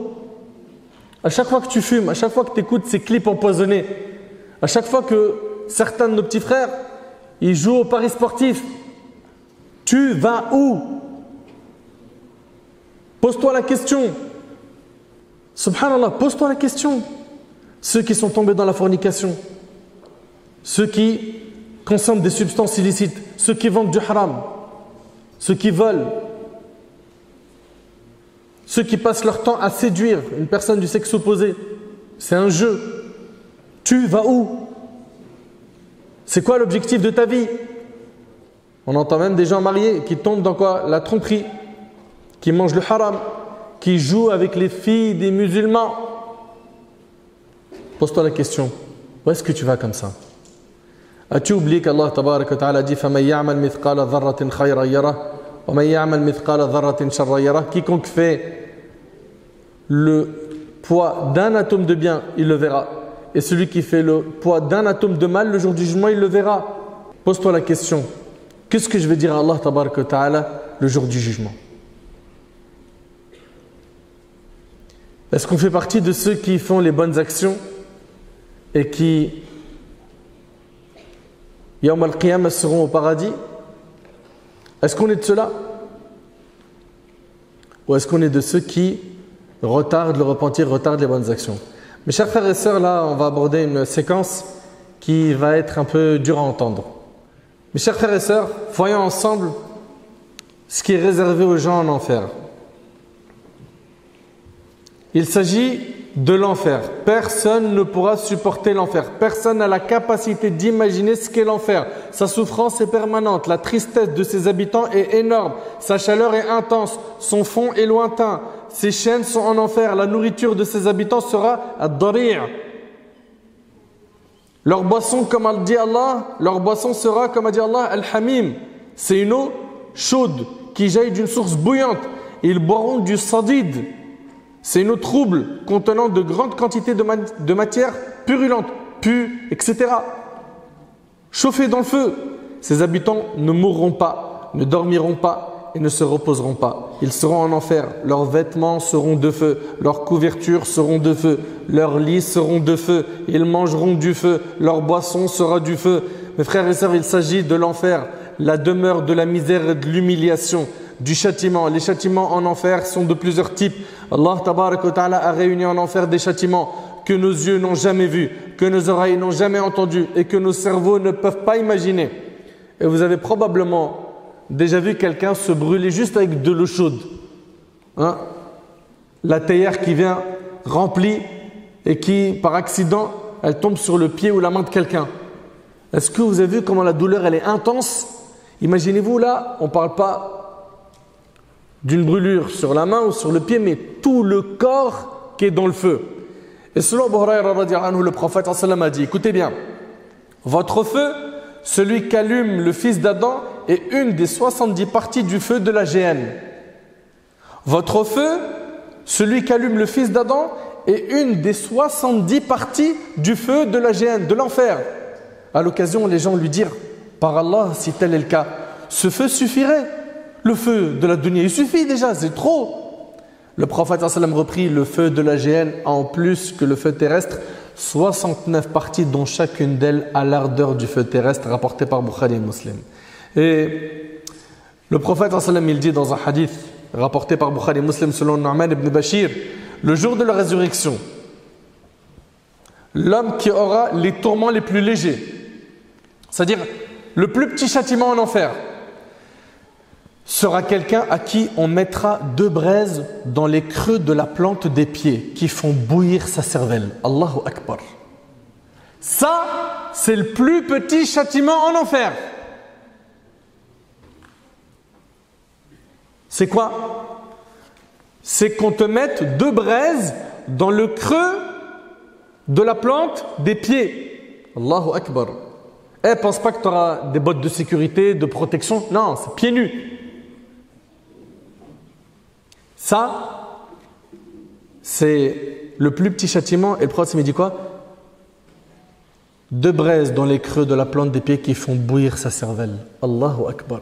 À chaque fois que tu fumes, à chaque fois que tu écoutes ces clips empoisonnés, à chaque fois que certains de nos petits frères, ils jouent au paris sportif, tu vas où? Pose-toi la question. Subhanallah, pose-toi la question. Ceux qui sont tombés dans la fornication, ceux qui consomment des substances illicites, ceux qui vendent du haram, ceux qui volent, ceux qui passent leur temps à séduire une personne du sexe opposé, c'est un jeu. Tu vas où? C'est quoi l'objectif de ta vie? On entend même des gens mariés qui tombent dans quoi? La tromperie, qui mangent le haram, qui jouent avec les filles des musulmans. Pose-toi la question, où est-ce que tu vas comme ça? As-tu oublié qu'Allah tabaraka wa ta'ala dit فَمَنْ يَعْمَلْ مِثْقَالَ ذَرَّةٍ خَيْرًا يَرَهُ وَمَنْ يَعْمَلْ مِثْقَالَ ذَرَّةٍ شَرًّا يَرَهُ. Quiconque fait le poids d'un atome de bien, il le verra. Et celui qui fait le poids d'un atome de mal, le jour du jugement, il le verra. Pose-toi la question, qu'est-ce que je vais dire à Allah tabaraka wa ta'ala le jour du jugement? Est-ce qu'on fait partie de ceux qui font les bonnes actions et qui, Yawm al-Qiyamah, seront au paradis? Est-ce qu'on est de ceux-là? Ou est-ce qu'on est de ceux qui retardent le repentir, retardent les bonnes actions? Mes chers frères et sœurs, là, on va aborder une séquence qui va être un peu dure à entendre. Mes chers frères et sœurs, voyons ensemble ce qui est réservé aux gens en enfer. Il s'agit de l'enfer. Personne ne pourra supporter l'enfer. Personne n'a la capacité d'imaginer ce qu'est l'enfer. Sa souffrance est permanente. La tristesse de ses habitants est énorme. Sa chaleur est intense. Son fond est lointain. Ses chaînes sont en enfer. La nourriture de ses habitants sera ad-dari'. Leur boisson, comme a dit Allah, leur boisson sera, comme a dit Allah, al-hamim. C'est une eau chaude qui jaillit d'une source bouillante. Ils boiront du sadid. C'est une eau trouble contenant de grandes quantités de matière purulente, pu, etc. Chauffés dans le feu. Ces habitants ne mourront pas, ne dormiront pas et ne se reposeront pas. Ils seront en enfer. Leurs vêtements seront de feu. Leurs couvertures seront de feu. Leurs lits seront de feu. Ils mangeront du feu. Leur boisson sera du feu. Mes frères et sœurs, il s'agit de l'enfer, la demeure de la misère et de l'humiliation, du châtiment. Les châtiments en enfer sont de plusieurs types. Allah tabaraka wa ta'ala a réuni en enfer des châtiments que nos yeux n'ont jamais vus, que nos oreilles n'ont jamais entendus et que nos cerveaux ne peuvent pas imaginer. Et vous avez probablement déjà vu quelqu'un se brûler juste avec de l'eau chaude. La théière qui vient remplie et qui, par accident, elle tombe sur le pied ou la main de quelqu'un. Est-ce que vous avez vu comment la douleur elle est intense? Imaginez-vous là, on ne parle pas d'une brûlure sur la main ou sur le pied, mais tout le corps qui est dans le feu. Et selon Abu Hurayra radiyallahu anhu, le prophète sallam a dit, écoutez bien, votre feu, celui qu'allume le fils d'Adam, est une des 70 parties du feu de la géhenne. Votre feu, celui qu'allume le fils d'Adam, est une des 70 parties du feu de la géhenne, de l'enfer. À l'occasion, les gens lui dirent, par Allah, si tel est le cas, ce feu suffirait. le feu de la dunya, il suffit déjà, c'est trop. Le prophète sallam reprit, le feu de la géhenne a en plus que le feu terrestre 69 parties dont chacune d'elles a l'ardeur du feu terrestre, rapporté par Bukhari et Muslim. Et le prophète sallam il dit dans un hadith rapporté par Bukhari et Muslim selon Nu'man ibn Bashir, le jour de la résurrection, l'homme qui aura les tourments les plus légers, c'est-à-dire le plus petit châtiment en enfer, sera quelqu'un à qui on mettra 2 braises dans les creux de la plante des pieds qui font bouillir sa cervelle. Allahu Akbar. Ça, c'est le plus petit châtiment en enfer. C'est quoi? C'est qu'on te mette 2 braises dans le creux de la plante des pieds. Allahu Akbar. Pense pas que tu auras des bottes de sécurité, de protection. Non, c'est pieds nus. Ça, c'est le plus petit châtiment. Et le prophète me dit quoi? 2 braises dans les creux de la plante des pieds qui font bouillir sa cervelle. Allahu Akbar.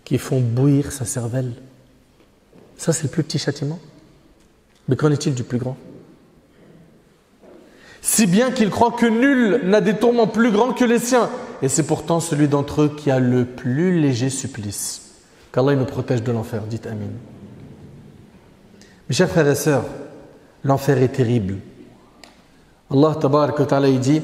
Qui font bouillir sa cervelle. Ça, c'est le plus petit châtiment. Mais qu'en est-il du plus grand? Si bien qu'il croit que nul n'a des tourments plus grands que les siens. Et c'est pourtant celui d'entre eux qui a le plus léger supplice. Qu'Allah nous protège de l'enfer. Dites Amin. Mes chers frères et sœurs, l'enfer est terrible. Allah tabarak wa ta'ala dit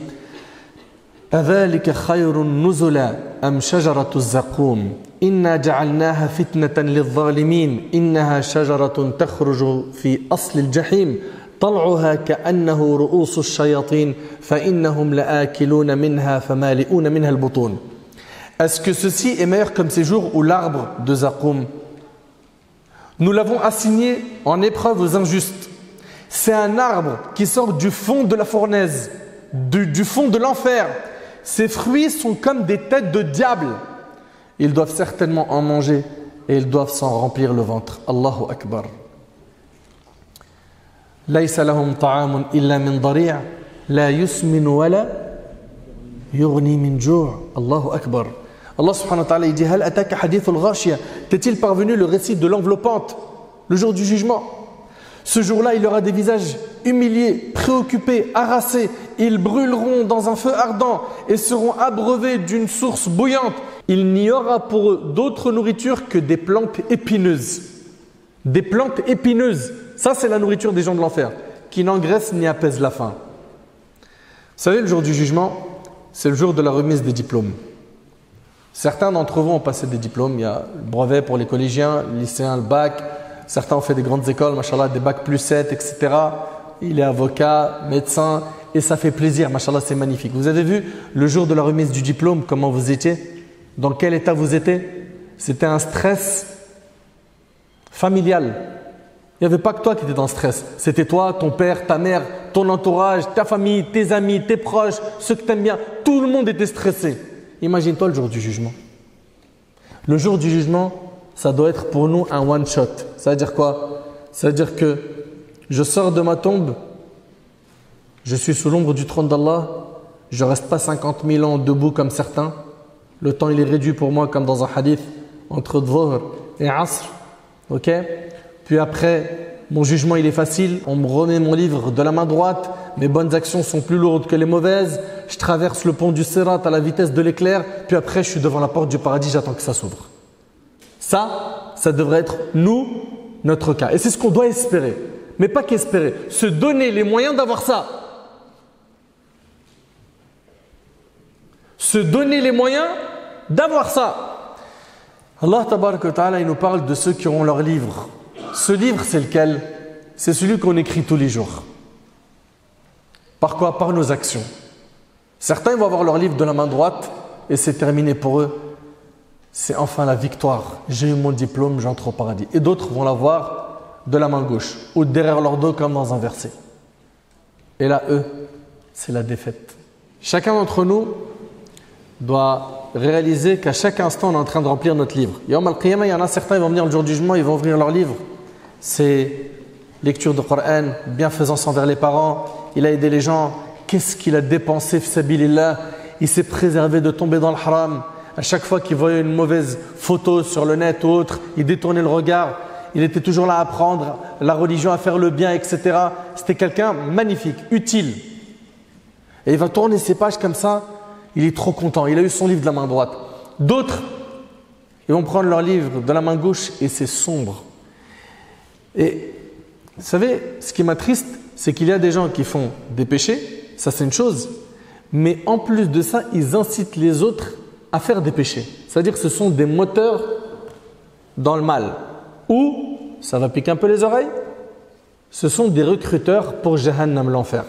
أَذَلِكَ خَيْرٌ نُزُلًا أَمْ شَجَرَةُ الزَّقُومِ إِنَّا جَعَلْنَاهَا فِتْنَةً لِلظَّالِمِينَ إِنَّهَا شَجَرَةٌ تَخْرُجُ فِي أَصْلِ الْجَحِيمِ طَلْعُهَا كَأَنَّهُ رُؤُوسُ الشَّيَاطِينِ فَإِنَّهُمْ لَآكِلُونَ مِنْهَا فَمَالِئُونَ مِنْهَا الْبُطُونَ. Est-ce que ceci est meilleur comme ces jours où l'arbre de Zaqum, nous l'avons assigné en épreuve aux injustes? C'est un arbre qui sort du fond de la fournaise, du fond de l'enfer. Ses fruits sont comme des têtes de diable. Ils doivent certainement en manger et ils doivent s'en remplir le ventre. Allahu Akbar. Laysa lahum ta'amun illa min dari' la yusmin wala yughni min ju'. Allahu Akbar. Allah subhanahu wa ta'ala il dit Hal ataka hadithul ghashiya. T'est-il parvenu le récit de l'enveloppante, le jour du jugement? Ce jour-là, il y aura des visages humiliés, préoccupés, harassés. Ils brûleront dans un feu ardent et seront abreuvés d'une source bouillante. Il n'y aura pour eux d'autre nourriture que des plantes épineuses. Des plantes épineuses. Ça, c'est la nourriture des gens de l'enfer, qui n'engraissent ni apaisent la faim. Vous savez, le jour du jugement, c'est le jour de la remise des diplômes. Certains d'entre vous ont passé des diplômes. Il y a le brevet pour les collégiens, le lycéen, le bac. Certains ont fait des grandes écoles, machallah, des bacs plus 7, etc. Il est avocat, médecin, et ça fait plaisir, machallah, c'est magnifique. Vous avez vu le jour de la remise du diplôme, comment vous étiez? Dans quel état vous étiez? C'était un stress familial. Il n'y avait pas que toi qui étais dans le stress. C'était toi, ton père, ta mère, ton entourage, ta famille, tes amis, tes proches, ceux que tu aimes bien. Tout le monde était stressé. Imagine-toi le jour du jugement. Le jour du jugement, ça doit être pour nous un one shot. Ça veut dire quoi? Ça veut dire que je sors de ma tombe, je suis sous l'ombre du trône d'Allah, je ne reste pas 50 000 ans debout comme certains. Le temps il est réduit pour moi comme dans un hadith entre Dhuhr et Asr. Ok? Puis après, mon jugement il est facile. On me remet mon livre de la main droite. Mes bonnes actions sont plus lourdes que les mauvaises. Je traverse le pont du Sirat à la vitesse de l'éclair. Puis après, je suis devant la porte du paradis. J'attends que ça s'ouvre. Ça devrait être notre cas. Et c'est ce qu'on doit espérer. Mais pas qu'espérer. Se donner les moyens d'avoir ça. Se donner les moyens d'avoir ça. Allah tabaraka wa ta'ala, il nous parle de ceux qui auront leur livre. Ce livre, c'est lequel? C'est celui qu'on écrit tous les jours. Par quoi? Par nos actions. Certains vont avoir leur livre de la main droite et c'est terminé pour eux. C'est enfin la victoire. J'ai eu mon diplôme, j'entre au paradis. Et d'autres vont l'avoir de la main gauche ou derrière leur dos comme dans un verset. Et là, eux, c'est la défaite. Chacun d'entre nous doit réaliser qu'à chaque instant, on est en train de remplir notre livre. Yawm al-Qiyamah, il y en a certains, ils vont venir le jour du jugement, ils vont ouvrir leur livre. C'est lecture de Coran, bienfaisance envers les parents, il a aidé les gens. Qu'est-ce qu'il a dépensé, fi sabilillah? Il s'est préservé de tomber dans le haram. À chaque fois qu'il voyait une mauvaise photo sur le net ou autre, il détournait le regard. Il était toujours là à apprendre la religion, à faire le bien, etc. C'était quelqu'un magnifique, utile. Et il va tourner ses pages comme ça, il est trop content. Il a eu son livre de la main droite. D'autres, ils vont prendre leur livre de la main gauche et c'est sombre. Et vous savez, ce qui m'attriste, c'est qu'il y a des gens qui font des péchés, ça c'est une chose, mais en plus de ça, ils incitent les autres à faire des péchés. C'est-à-dire que ce sont des moteurs dans le mal. Ou, ça va piquer un peu les oreilles, ce sont des recruteurs pour Jahannam, l'enfer.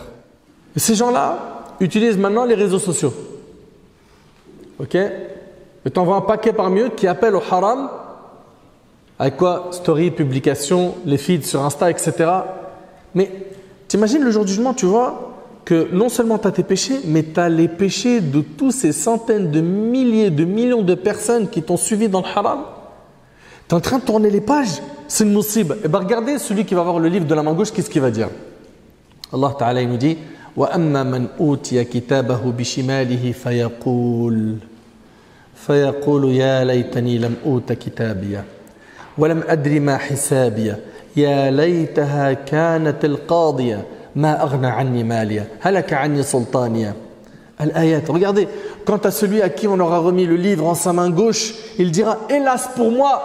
Et ces gens-là utilisent maintenant les réseaux sociaux. Ok? Et t'envoies un paquet parmi eux qui appelle au haram. Avec quoi? Story, publication, les feeds sur Insta, etc. Mais t'imagines le jour du jugement, tu vois que non seulement tu as tes péchés, mais tu as les péchés de tous ces centaines de milliers, de millions de personnes qui t'ont suivi dans le haram. Tu es en train de tourner les pages, c'est une musib. Et bien regardez celui qui va avoir le livre de la main gauche, qu'est-ce qu'il va dire? Allah Ta'ala il nous dit وَأَمَّا مَنْ أُوتِيَ كِتَابَهُ بِشِمَالِهِ فَيَقُولُ يَا لَيْتَنِي لَمْ أُوتَ كِتَابِيَهْ وَلَمْ أَدْرِ مَا حِسَابِيَهْ يَا لَيْتَهَا كَانَتِ الْقَاضِيَةَ مَا أَغْنَى عَنِّي مَالِيَهْ هَلَكَ عَنِّي سُلْطَانِيَهْ Al-Ayat. Regardez, quant à celui à qui on aura remis le livre en sa main gauche, il dira « Hélas pour moi !»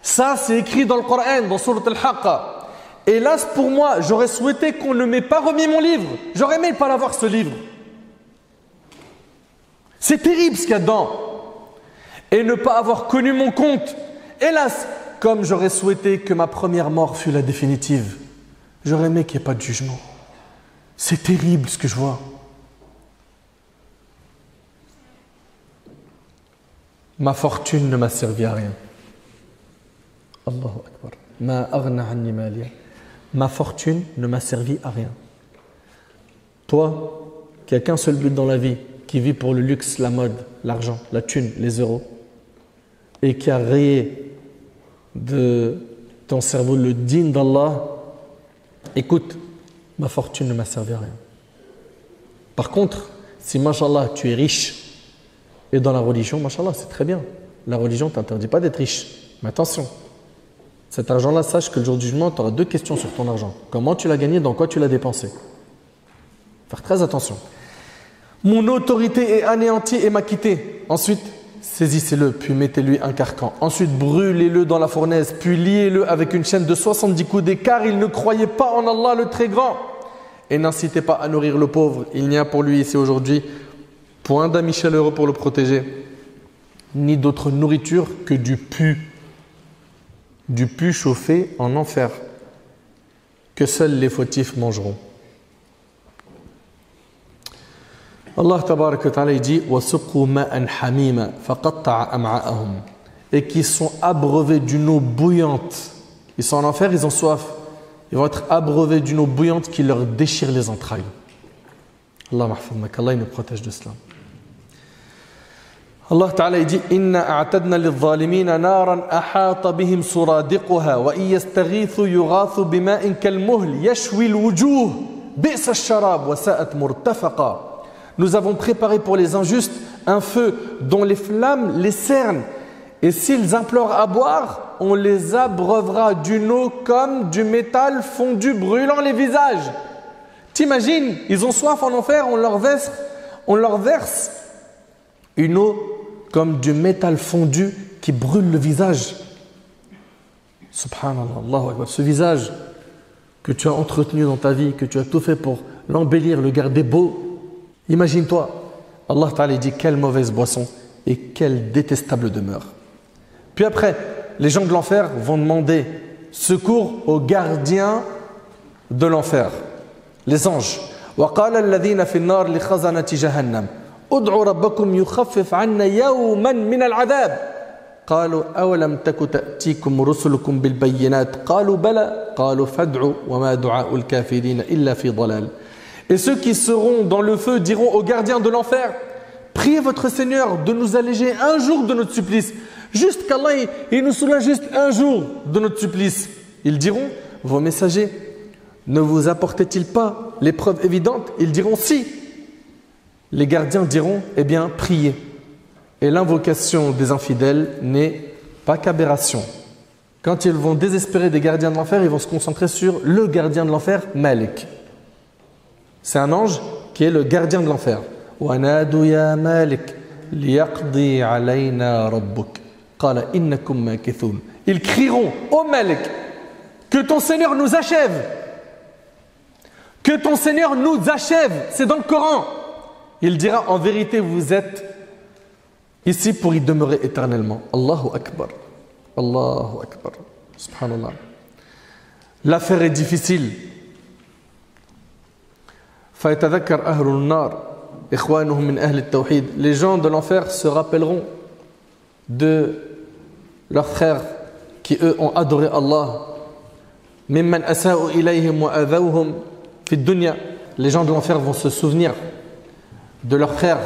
Ça, c'est écrit dans le Coran, dans Surat Al-Haqqa. « Hélas pour moi, j'aurais souhaité qu'on ne m'ait pas remis mon livre. J'aurais aimé ne pas l'avoir ce livre. » C'est terrible ce qu'il y a dedans. Et ne pas avoir connu mon compte. Hélas, comme j'aurais souhaité que ma première mort fût la définitive. J'aurais aimé qu'il n'y ait pas de jugement. C'est terrible ce que je vois. Ma fortune ne m'a servi à rien. Allahu Akbar. Ma aghna anni maliya. Ma fortune ne m'a servi à rien. Toi, qui n'as qu'un seul but dans la vie, qui vit pour le luxe, la mode, l'argent, la thune, les euros, et qui a rayé de ton cerveau le dîn d'Allah, écoute, ma fortune ne m'a servi à rien. Par contre, si, mashallah, tu es riche, et dans la religion, mashallah, c'est très bien. La religion ne t'interdit pas d'être riche. Mais attention, cet argent-là, sache que le jour du jugement, tu auras deux questions sur ton argent. Comment tu l'as gagné, dans quoi tu l'as dépensé. Faire très attention. Mon autorité est anéantie et m'a quitté. Ensuite, saisissez-le, puis mettez-lui un carcan. Ensuite, brûlez-le dans la fournaise, puis liez-le avec une chaîne de 70 coudées, car il ne croyait pas en Allah le Très Grand. Et n'incitez pas à nourrir le pauvre. Il n'y a pour lui ici aujourd'hui point d'amis chaleureux pour le protéger, ni d'autre nourriture que du pu chauffé en enfer, que seuls les fautifs mangeront. Allah tabaraka wa ta'ala dit وَسُقُوا مَاءً حَمِيمًا فَقَطَّعَ أَمْعَاءَهُمْ et qui sont abreuvés d'une eau bouillante. Ils sont en enfer, ils ont soif. Ils vont être abreuvés d'une eau bouillante qui leur déchire les entrailles. Allah mahfadnak, Allah nous protège de cela. Allah Ta'ala dit Inna a'tadna lil-zalimina naran ahata bihim suradiquha wa in yastaghithu yughathu bima'in kal-muhl yashwi al-wujuh bi'sa ash-sharab wa sa'at murtafaqa. Nous avons préparé pour les injustes un feu dont les flammes les cernent et s'ils implorent à boire, on les abreuvera d'une eau comme du métal fondu brûlant les visages. T'imagines, ils ont soif en enfer, on leur verse une eau comme du métal fondu qui brûle le visage. Subhanallah, Allahu Akbar. Ce visage que tu as entretenu dans ta vie, que tu as tout fait pour l'embellir, le garder beau. Imagine-toi, Allah Ta'ala dit quelle mauvaise boisson et quelle détestable demeure. Puis après, les gens de l'enfer vont demander secours aux gardiens de l'enfer, les anges. وَقَالَ الَّذِينَ فِي النَّارِ لِخَزَنَةِ جَهَنَّمَ ادعوا ربكم يخفف عنا يوما من العذاب قالوا أولم تك تأتيكم رسلكم بالبينات قالوا بلى قالوا فادعوا وما دعاء الكافرين إلا في ضلال. Et ceux qui seront dans le feu diront aux gardiens de l'enfer priez votre Seigneur de nous alléger un jour de notre supplice, juste qu'Allah il nous soulage juste un jour de notre supplice. Ils diront vos messagers ne vous apportaient-ils pas les preuves évidentes? Ils diront si. Les gardiens diront, eh bien, priez. Et l'invocation des infidèles n'est pas qu'aberration. Quand ils vont désespérer des gardiens de l'enfer, ils vont se concentrer sur le gardien de l'enfer, Malik. C'est un ange qui est le gardien de l'enfer. وَنَادُوا يَا مَالِكْ لِيَقْضِي عَلَيْنَا رَبُّكَ قَالَ إِنَّكُمْ مَاكِثُونَ. Ils crieront, ô Malik, que ton Seigneur nous achève. Que ton Seigneur nous achève. C'est dans le Coran. Il dira, en vérité, vous êtes ici pour y demeurer éternellement. Allahu Akbar. Allahu Akbar. Subhanallah. L'affaire est difficile. فَيَتَذَكَّرْ أَهْلُ النَّارِ إِخْوَانُهُمْ مِنْ أَهْلِ التَّوْحِيدِ. Les gens de l'enfer se rappelleront de leurs frères qui eux ont adoré Allah. مِمَّنْ أَسَاءُوا إِلَيْهِمْ وَأَذَوْهُمْ فِي الدُّنْيَا. Les gens de l'enfer vont se souvenir de leurs frères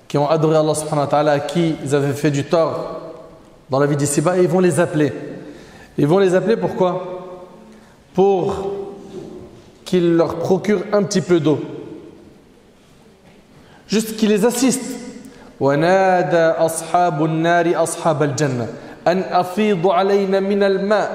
qui ont adoré Allah subhanahu wa ta'ala, à qui ils avaient fait du tort dans la vie d'ici-bas, et ils vont les appeler. Ils vont les appeler pourquoi? Pour qu'ils leur procurent un petit peu d'eau. Juste qu'ils les assistent. وَنَادَى أَصْحَابُ النَّارِ أَصْحَابَ الْجَنَّةِ أَنْ أَفِيضُ عَلَيْنَا مِنَ الْمَاءِ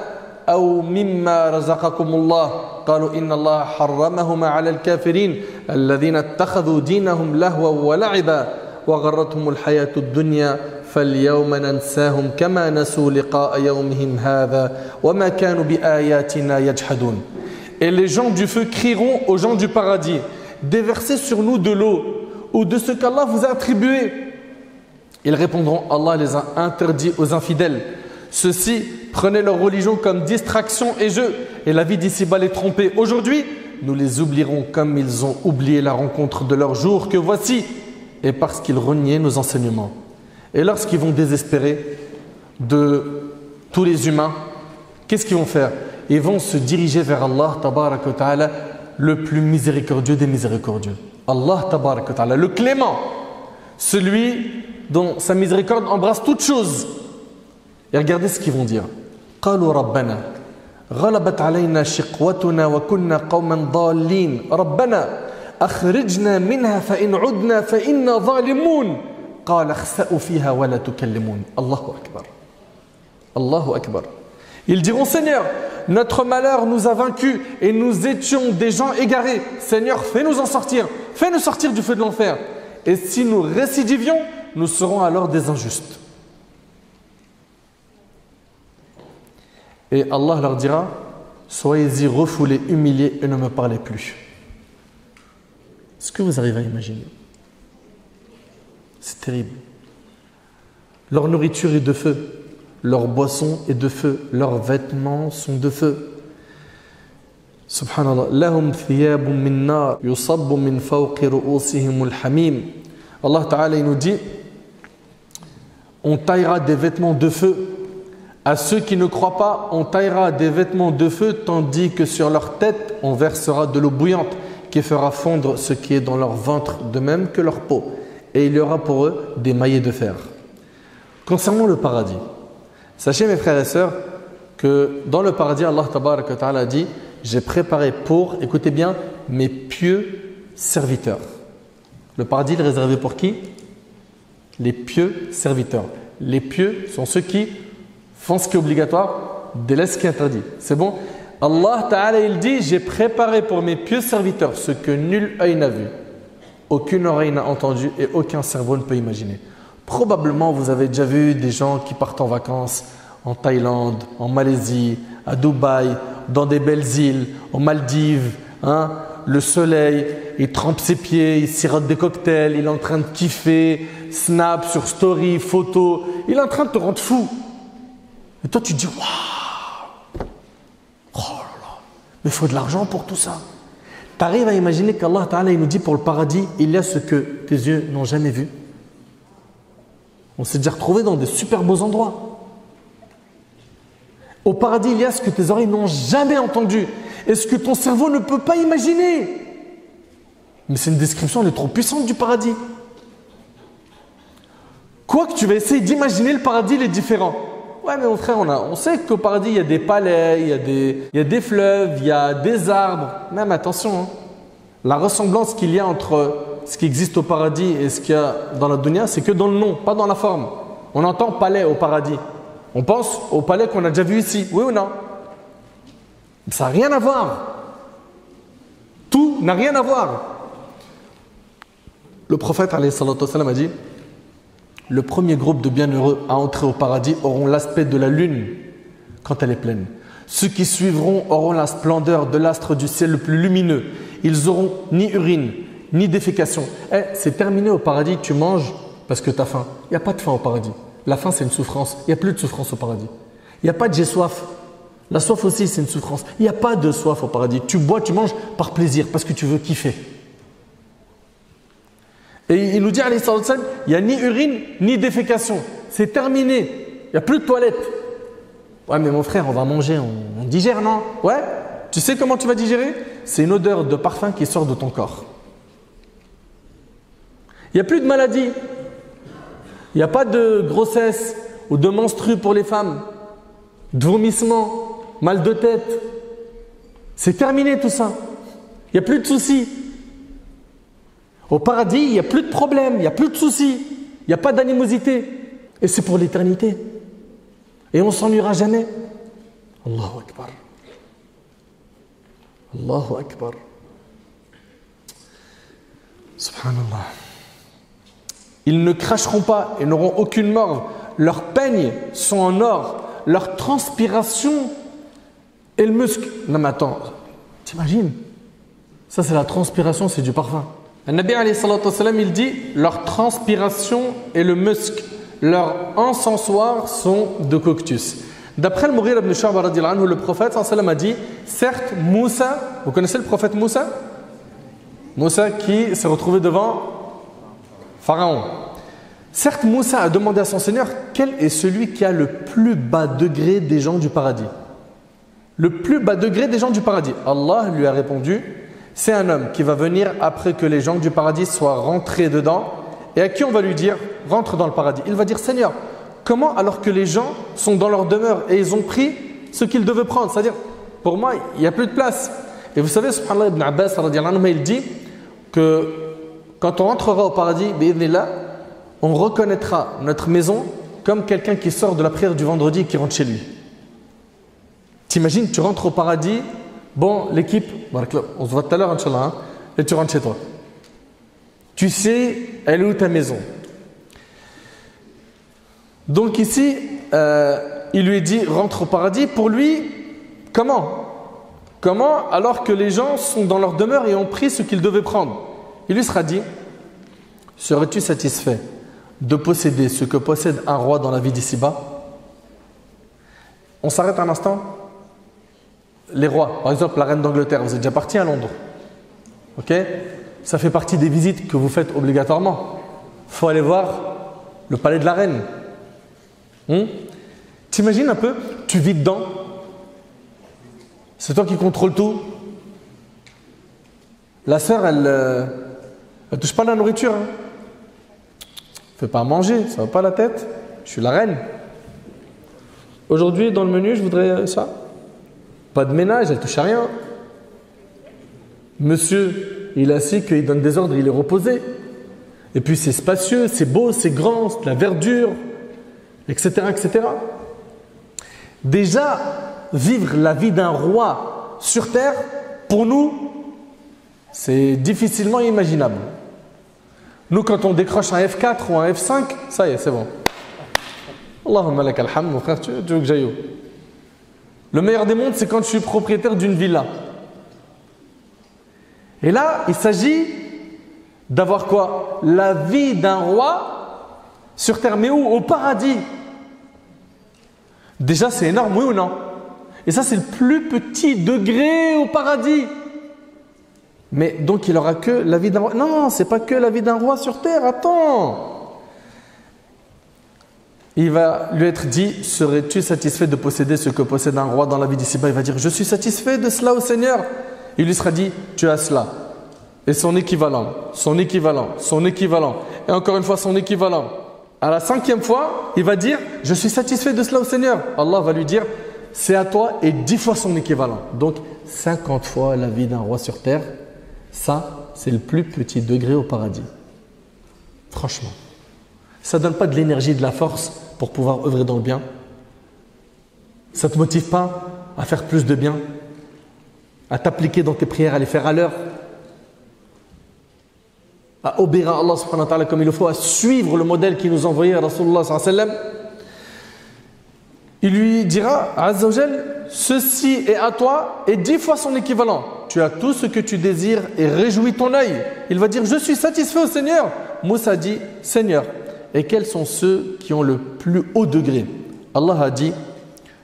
أَوْ مِمَّا رَزَقَكُمُ اللَّهُ قالوا إن الله حرمهما على الكافرين الذين اتخذوا دينهم لهوا ولعبا وغرتهم الحياة الدنيا فاليوم ننساهم كما نسوا لقاء يومهم هذا وما كانوا بآياتنا يجحدون. Et les gens du feu crieront aux gens du paradis, déversez sur nous de l'eau ou de ce qu'Allah vous a attribué. Ils répondront, Allah les a interdits aux infidèles. Ceux-ci prenaient leur religion comme distraction et jeu, et la vie d'ici-bas les trompait. Aujourd'hui, nous les oublierons comme ils ont oublié la rencontre de leur jour que voici, et parce qu'ils reniaient nos enseignements. Et lorsqu'ils vont désespérer de tous les humains, qu'est-ce qu'ils vont faire? Ils vont se diriger vers Allah, tabaraka wa ta'ala, le plus miséricordieux des miséricordieux. Allah, tabaraka wa ta'ala, le clément, celui dont sa miséricorde embrasse toutes choses. Et regardez ce qu'ils vont dire. قالوا ربنا غلبت علينا شقوتنا وكنا قوما ضالين ربنا أخرجنا منها فإن عدنا فإنا ظالمون قال اخسأوا فيها ولا تكلمون. الله أكبر. الله أكبر. Ils diront, Seigneur, notre malheur nous a vaincus et nous étions des gens égarés. Seigneur, fais-nous en sortir. Fais-nous sortir du feu de l'enfer. Et si nous récidivions, nous serons alors des injustes. Et Allah leur dira, soyez-y refoulés, humiliés et ne me parlez plus. Est-ce que vous arrivez à imaginer? C'est terrible. Leur nourriture est de feu, leur boisson est de feu, leurs vêtements sont de feu. Subhanallah. Lahum thiyabun min nar yusabbu min fawqi ru'usihim al-hamim. Allah Ta'ala il nous dit, on taillera des vêtements de feu. À ceux qui ne croient pas, on taillera des vêtements de feu, tandis que sur leur tête, on versera de l'eau bouillante qui fera fondre ce qui est dans leur ventre, de même que leur peau. Et il y aura pour eux des maillets de fer. Concernant le paradis, sachez mes frères et sœurs que dans le paradis, Allah Tabaraka wa Ta'ala dit, j'ai préparé pour, écoutez bien, mes pieux serviteurs. Le paradis est réservé pour qui? Les pieux serviteurs. Les pieux sont ceux qui font ce qui est obligatoire, délaissent ce qui est interdit. C'est bon? Allah Ta'ala il dit, j'ai préparé pour mes pieux serviteurs ce que nul œil n'a vu, aucune oreille n'a entendu et aucun cerveau ne peut imaginer. Probablement vous avez déjà vu des gens qui partent en vacances en Thaïlande, en Malaisie, à Dubaï, dans des belles îles, aux Maldives, hein? Le soleil, il trempe ses pieds, il sirote des cocktails, il est en train de kiffer, snap sur story, photo, il est en train de te rendre fou. Et toi tu te dis, waouh, oh là là, mais il faut de l'argent pour tout ça. Tu arrives à imaginer qu'Allah Ta'ala il nous dit pour le paradis, il y a ce que tes yeux n'ont jamais vu. On s'est déjà retrouvé dans des super beaux endroits. Au paradis, il y a ce que tes oreilles n'ont jamais entendu et ce que ton cerveau ne peut pas imaginer. Mais c'est une description, elle est trop puissante du paradis. Quoi que tu vas essayer d'imaginer le paradis, il est différent. Ouais, mais mon frère, on sait qu'au paradis, il y a des palais, il y a des fleuves, il y a des arbres. Même attention, hein, la ressemblance qu'il y a entre ce qui existe au paradis et ce qu'il y a dans la dunya, c'est que dans le nom, pas dans la forme. On entend palais au paradis. On pense au palais qu'on a déjà vu ici, oui ou non? Ça n'a rien à voir. Tout n'a rien à voir. Le prophète alayhi salatu wassalam, a dit: le premier groupe de bienheureux à entrer au paradis auront l'aspect de la lune quand elle est pleine. Ceux qui suivront auront la splendeur de l'astre du ciel le plus lumineux. Ils auront ni urine, ni défécation. C'est terminé au paradis, tu manges parce que tu as faim. Il n'y a pas de faim au paradis. La faim, c'est une souffrance. Il n'y a plus de souffrance au paradis. Il n'y a pas de j'ai soif. La soif aussi, c'est une souffrance. Il n'y a pas de soif au paradis. Tu bois, tu manges par plaisir, parce que tu veux kiffer. Et il nous dit, alayhi salatu wassalam, il n'y a ni urine, ni défécation. C'est terminé. Il n'y a plus de toilette. Ouais, mais mon frère, on va manger, on digère, non? Ouais. Tu sais comment tu vas digérer? C'est une odeur de parfum qui sort de ton corps. Il n'y a plus de maladie. Il n'y a pas de grossesse ou de menstrues pour les femmes, de vomissements, mal de tête. C'est terminé tout ça. Il n'y a plus de soucis. Au paradis, il n'y a plus de problèmes, il n'y a plus de soucis, il n'y a pas d'animosité. Et c'est pour l'éternité. Et on ne s'ennuiera jamais. Allahu Akbar. Allahu Akbar. Subhanallah. Ils ne cracheront pas et n'auront aucune morve. Leurs peignes sont en or. Leur transpiration et le musc. Non mais attends, t'imagines? Ça c'est la transpiration, c'est du parfum. Le Nabi alayhi salatu wassalam, il dit: leur transpiration et le musc, leur encensoir sont de coctus. D'après le Mughira ibn Shu'ba radiyallahu anhu, le prophète sallallahu alayhi wa sallam a dit: certes, Moussa, vous connaissez le prophète Moussa? Moussa qui s'est retrouvé devant Pharaon. Certes, Moussa a demandé à son Seigneur: quel est celui qui a le plus bas degré des gens du paradis? Le plus bas degré des gens du paradis. Allah lui a répondu: c'est un homme qui va venir après que les gens du paradis soient rentrés dedans et à qui on va lui dire: rentre dans le paradis. Il va dire: Seigneur, comment alors que les gens sont dans leur demeure et ils ont pris ce qu'ils devaient prendre? C'est-à-dire, pour moi, il n'y a plus de place. Et vous savez, subhanallah, Ibn Abbas radiyallahu anhu, il dit que quand on rentrera au paradis, bi'idhnillah, on reconnaîtra notre maison comme quelqu'un qui sort de la prière du vendredi et qui rentre chez lui. T'imagines, tu rentres au paradis, bon, l'équipe, on se voit tout à l'heure, Inch'Allah, hein, et tu rentres chez toi. Tu sais, elle est où ta maison? Donc ici, il lui dit: rentre au paradis. Pour lui, comment? Comment alors que les gens sont dans leur demeure et ont pris ce qu'ils devaient prendre? Il lui sera dit: serais-tu satisfait de posséder ce que possède un roi dans la vie d'ici-bas? On s'arrête un instant. Les rois, par exemple la reine d'Angleterre, vous êtes déjà parti à Londres. Ok? Ça fait partie des visites que vous faites obligatoirement. Il faut aller voir le palais de la reine. T'imagines un peu, tu vis dedans. C'est toi qui contrôle tout. La sœur, elle touche pas à la nourriture. Hein. Fais pas à manger, ça va pas la tête. Je suis la reine. Aujourd'hui, dans le menu, je voudrais ça. Pas de ménage, elle touche à rien. Monsieur, il est assis, qu'il donne des ordres, il est reposé. Et puis c'est spacieux, c'est beau, c'est grand, c'est de la verdure, etc., etc. Déjà, vivre la vie d'un roi sur terre, pour nous, c'est difficilement imaginable. Nous, quand on décroche un F4 ou un F5, ça y est, c'est bon. Allahumma lak alhamd, mon frère, tu veux que j'aille où? Le meilleur des mondes, c'est quand je suis propriétaire d'une villa. Et là, il s'agit d'avoir quoi? La vie d'un roi sur terre. Mais où? Au paradis. Déjà, c'est énorme, oui ou non? Et ça, c'est le plus petit degré au paradis. Mais donc, il n'aura que la vie d'un roi. Non, c'est pas que la vie d'un roi sur terre. Attends. Il va lui être dit: serais-tu satisfait de posséder ce que possède un roi dans la vie d'ici-bas? Il va dire: je suis satisfait de cela, au Seigneur. Il lui sera dit: tu as cela. Et son équivalent, son équivalent, son équivalent. Et encore une fois, son équivalent. À la 5e fois, il va dire: je suis satisfait de cela, au Seigneur. Allah va lui dire: c'est à toi, et 10 fois son équivalent. Donc 50 fois la vie d'un roi sur terre. Ça, c'est le plus petit degré au paradis. Franchement. Ça ne donne pas de l'énergie, de la force pour pouvoir œuvrer dans le bien. Ça ne te motive pas à faire plus de bien, à t'appliquer dans tes prières, à les faire à l'heure, à obéir à Allah subhanahu wa ta'ala comme il le faut, à suivre le modèle qu'il nous a envoyé à Rasulullah sallallahu alayhi wa sallam. Il lui dira, Azza wa Jal, ceci est à toi et 10 fois son équivalent. Tu as tout ce que tu désires et réjouis ton œil. Il va dire, je suis satisfait au Seigneur. Moussa dit, Seigneur, et quels sont ceux qui ont le plus haut degré? Allah a dit,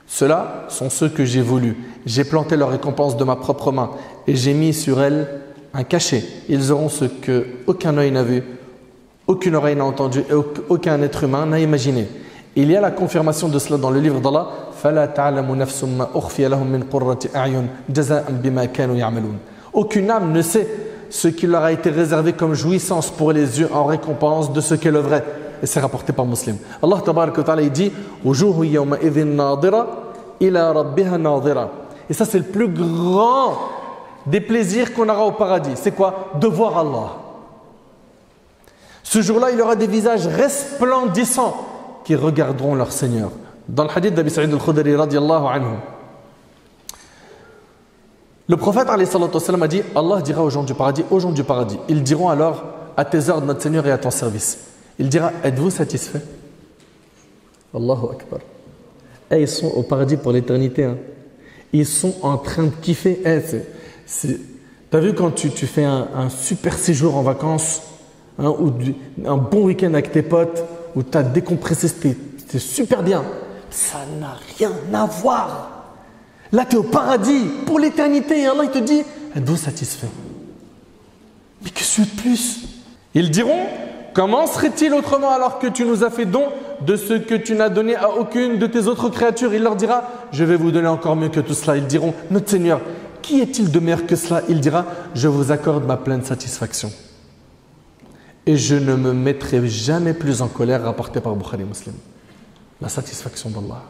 ceux-là sont ceux que j'ai voulus. J'ai planté leur récompense de ma propre main et j'ai mis sur elles un cachet. Ils auront ce que aucun œil n'a vu, aucune oreille n'a entendu et aucun être humain n'a imaginé. Il y a la confirmation de cela dans le livre d'Allah. Aucune âme ne sait ce qui leur a été réservé comme jouissance pour les yeux en récompense de ce qu'elle œuvrait. Et c'est rapporté par Muslim. Allah tabarak wa ta'ala il dit et ça c'est le plus grand des plaisirs qu'on aura au paradis. C'est quoi? De voir Allah. Ce jour-là, il y aura des visages resplendissants qui regarderont leur Seigneur. Dans le hadith d'Abi Sa'id al-Khudri radiyallahu anhu, le prophète alayhi salatu wassalam a dit, Allah dira aux gens du paradis, ils diront alors à tes ordres notre Seigneur et à ton service. Il dira, êtes-vous satisfaits? Allahu Akbar. Et ils sont au paradis pour l'éternité. Hein. Ils sont en train de kiffer. T'as vu quand tu fais un super séjour en vacances, hein, ou un bon week-end avec tes potes, où tu as décompressé, c'était super bien. Ça n'a rien à voir. Là, tu es au paradis pour l'éternité. Et Allah, il te dit, êtes-vous satisfait? Mais que suis-je de plus? Ils diront, comment serait-il autrement alors que tu nous as fait don de ce que tu n'as donné à aucune de tes autres créatures? Il leur dira, je vais vous donner encore mieux que tout cela. Ils diront, notre Seigneur, qui est-il de meilleur que cela? Il dira, je vous accorde ma pleine satisfaction. Et je ne me mettrai jamais plus en colère, rapporté par Bukhari Muslim. La satisfaction d'Allah.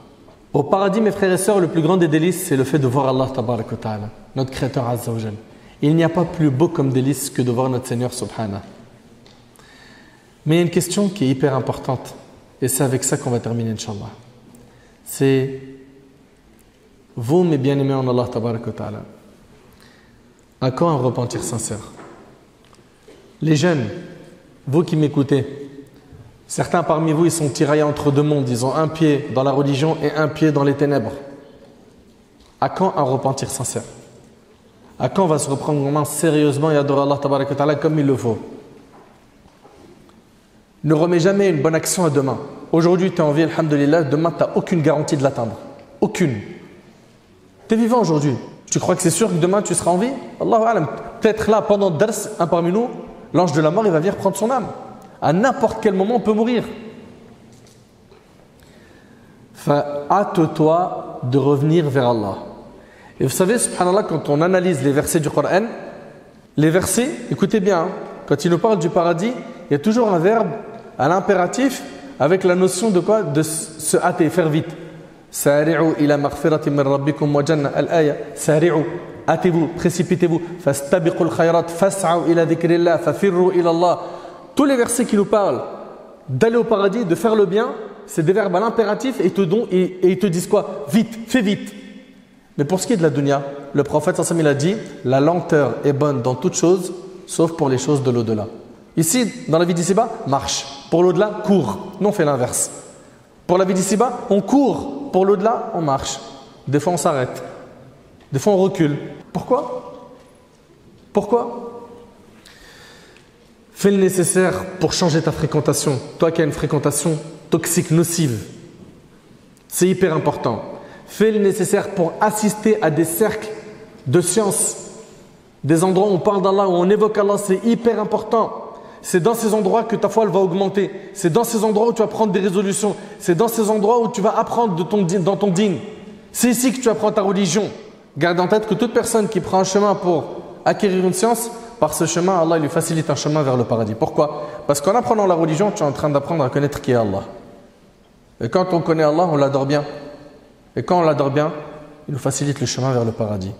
Au paradis, mes frères et sœurs, le plus grand des délices, c'est le fait de voir Allah tabarak wa ta'ala, notre Créateur Azza wa Jal. Il n'y a pas plus beau comme délice que de voir notre Seigneur subhanahu. Mais il y a une question qui est hyper importante, et c'est avec ça qu'on va terminer, Inch'Allah. C'est, vous, mes bien-aimés en Allah tabarak wa ta'ala, à quand un repentir sincère? Les jeunes, vous qui m'écoutez, certains parmi vous, ils sont tiraillés entre deux mondes. Ils ont un pied dans la religion et un pied dans les ténèbres. À quand un repentir sincère? À quand on va se reprendre en main sérieusement et adorer Allah tabarak wa ta'ala comme il le faut? Ne remets jamais une bonne action à demain. Aujourd'hui, tu es en vie, alhamdoulilah, demain, tu n'as aucune garantie de l'atteindre. Aucune. Tu es vivant aujourd'hui. Tu crois que c'est sûr que demain, tu seras en vie? Allahu alam. Peut-être là, pendant le dars, un parmi nous, l'ange de la mort, il va venir prendre son âme. À n'importe quel moment, on peut mourir. Hâte-toi de revenir vers Allah. Et vous savez, subhanallah, quand on analyse les versets du Coran, les versets, écoutez bien, hein, quand il nous parle du paradis, il y a toujours un verbe à l'impératif avec la notion de quoi? De se hâter, faire vite. Sari'u ila maghfiratin min rabbikum wa janna al-aya. Sari'u, hâtez-vous, précipitez-vous. Fastabiqul khayrat, fas'au ila dhikrillah, fafirru ila Allah. Tous les versets qui nous parlent d'aller au paradis, de faire le bien, c'est des verbes à l'impératif et ils te disent quoi? Vite, fais vite. Mais pour ce qui est de la dunya, le prophète sallallahu alayhi wa sallam, il a dit, la lenteur est bonne dans toutes choses, sauf pour les choses de l'au-delà. Ici, dans la vie d'ici-bas, marche. Pour l'au-delà, cours. Nous, on fait l'inverse. Pour la vie d'ici-bas, on court. Pour l'au-delà, on marche. Des fois, on s'arrête. Des fois, on recule. Pourquoi? Pourquoi? Fais le nécessaire pour changer ta fréquentation. Toi qui as une fréquentation toxique, nocive. C'est hyper important. Fais le nécessaire pour assister à des cercles de science. Des endroits où on parle d'Allah, où on évoque Allah, c'est hyper important. C'est dans ces endroits que ta foi elle va augmenter. C'est dans ces endroits où tu vas prendre des résolutions. C'est dans ces endroits où tu vas apprendre dans ton dîn. C'est ici que tu apprends ta religion. Garde en tête que toute personne qui prend un chemin pour acquérir une science, par ce chemin, Allah lui facilite un chemin vers le paradis. Pourquoi? Parce qu'en apprenant la religion, tu es en train d'apprendre à connaître qui est Allah. Et quand on connaît Allah, on l'adore bien. Et quand on l'adore bien, il nous facilite le chemin vers le paradis.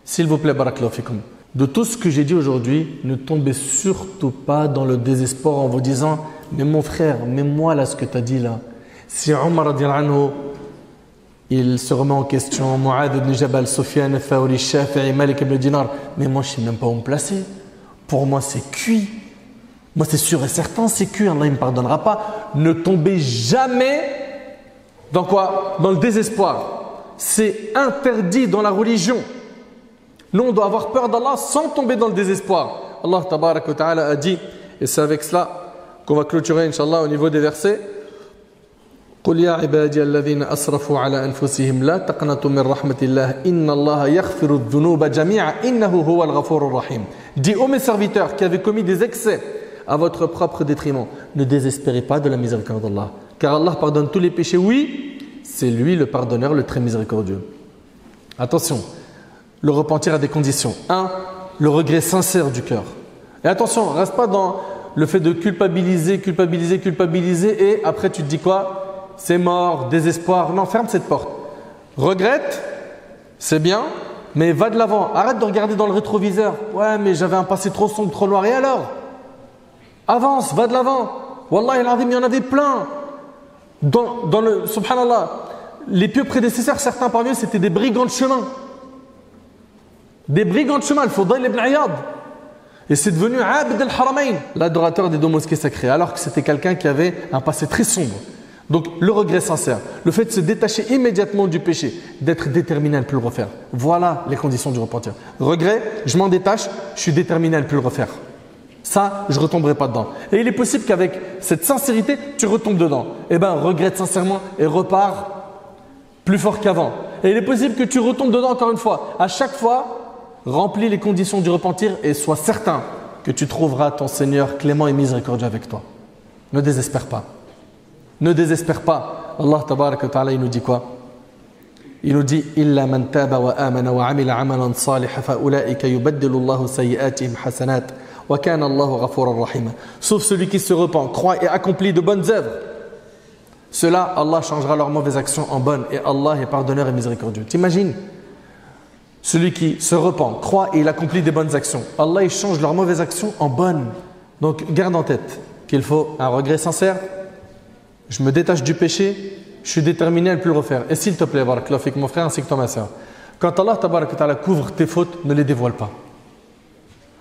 S'il vous plaît, barakallahu fikum. de tout ce que j'ai dit aujourd'hui, ne tombez surtout pas dans le désespoir en vous disant « Mais mon frère, mais moi là ce que tu as dit là, si Omar radiallahu anhu, il se remet en question, Mu'adh ibn Jabal, Sufyan al-Thawri, Shafi'i, Malik ibn Dinar, mais moi je ne sais même pas où me placer. Pour moi c'est cuit. Moi c'est sûr et certain, c'est cuit, Allah ne me pardonnera pas. » Ne tombez jamais dans quoi? Dans le désespoir. C'est interdit dans la religion. Nous, on doit avoir peur d'Allah sans tomber dans le désespoir. Allah tabarak wa ta'ala a dit, et c'est avec cela qu'on va clôturer, Inch'Allah, au niveau des versets. قل يا عبادي الذين أسرفوا على أنفسهم لا تقنطوا من رحمة الله إن الله يغفر الذنوب جميعا إنه هو الغفور الرحيم. Dis ô mes serviteurs qui avez commis des excès à votre propre détriment, ne désespérez pas de la miséricorde d'Allah, car Allah pardonne tous les péchés. Oui, c'est lui le pardonneur, le très miséricordieux. Attention, le repentir a des conditions. 1. Le regret sincère du cœur. Et attention, reste pas dans le fait de culpabiliser et après tu te dis quoi? C'est mort, désespoir. Non, ferme cette porte. Regrette, c'est bien, mais va de l'avant. Arrête de regarder dans le rétroviseur. Ouais, mais j'avais un passé trop sombre, trop noir. Et alors? Avance, va de l'avant. Wallahi al-azim, il y en avait plein. Dans le subhanallah, les pieux prédécesseurs, certains parmi eux, c'était des brigands de chemin. Des brigands de chemin, Al-Fudayl ibn Iyad. Et c'est devenu Abd al-Haramayn, l'adorateur des deux mosquées sacrées, alors que c'était quelqu'un qui avait un passé très sombre. Donc le regret sincère, le fait de se détacher immédiatement du péché, d'être déterminé à ne plus le refaire. Voilà les conditions du repentir. Regret, je m'en détache, je suis déterminé à ne plus le refaire. Ça, je ne retomberai pas dedans. Et il est possible qu'avec cette sincérité, tu retombes dedans. Eh bien, regrette sincèrement et repars plus fort qu'avant. Et il est possible que tu retombes dedans encore une fois. À chaque fois, remplis les conditions du repentir et sois certain que tu trouveras ton Seigneur clément et miséricordieux avec toi. Ne désespère pas. Ne désespère pas. Allah tabarak wa ta'ala, il nous dit quoi? Il nous dit illa man taba wa amana wa amila amalan salihan fa ulaika yubaddilu Allahu sayyi'atihim hasanat wa kana Allahu ghafuran rahima. Sauf celui qui se repent, croit et accomplit de bonnes œuvres. Cela, Allah changera leurs mauvaises actions en bonnes et Allah est pardonneur et miséricordieux. T'imagines? Celui qui se repent, croit et il accomplit des bonnes actions. Allah il change leurs mauvaises actions en bonnes. Donc garde en tête qu'il faut un regret sincère. Je me détache du péché, je suis déterminé à ne plus le refaire. Et s'il te plaît, barakallahu fik, mon frère ainsi que toi ma soeur, quand Allah tabarak wa ta'ala couvre tes fautes, ne les dévoile pas.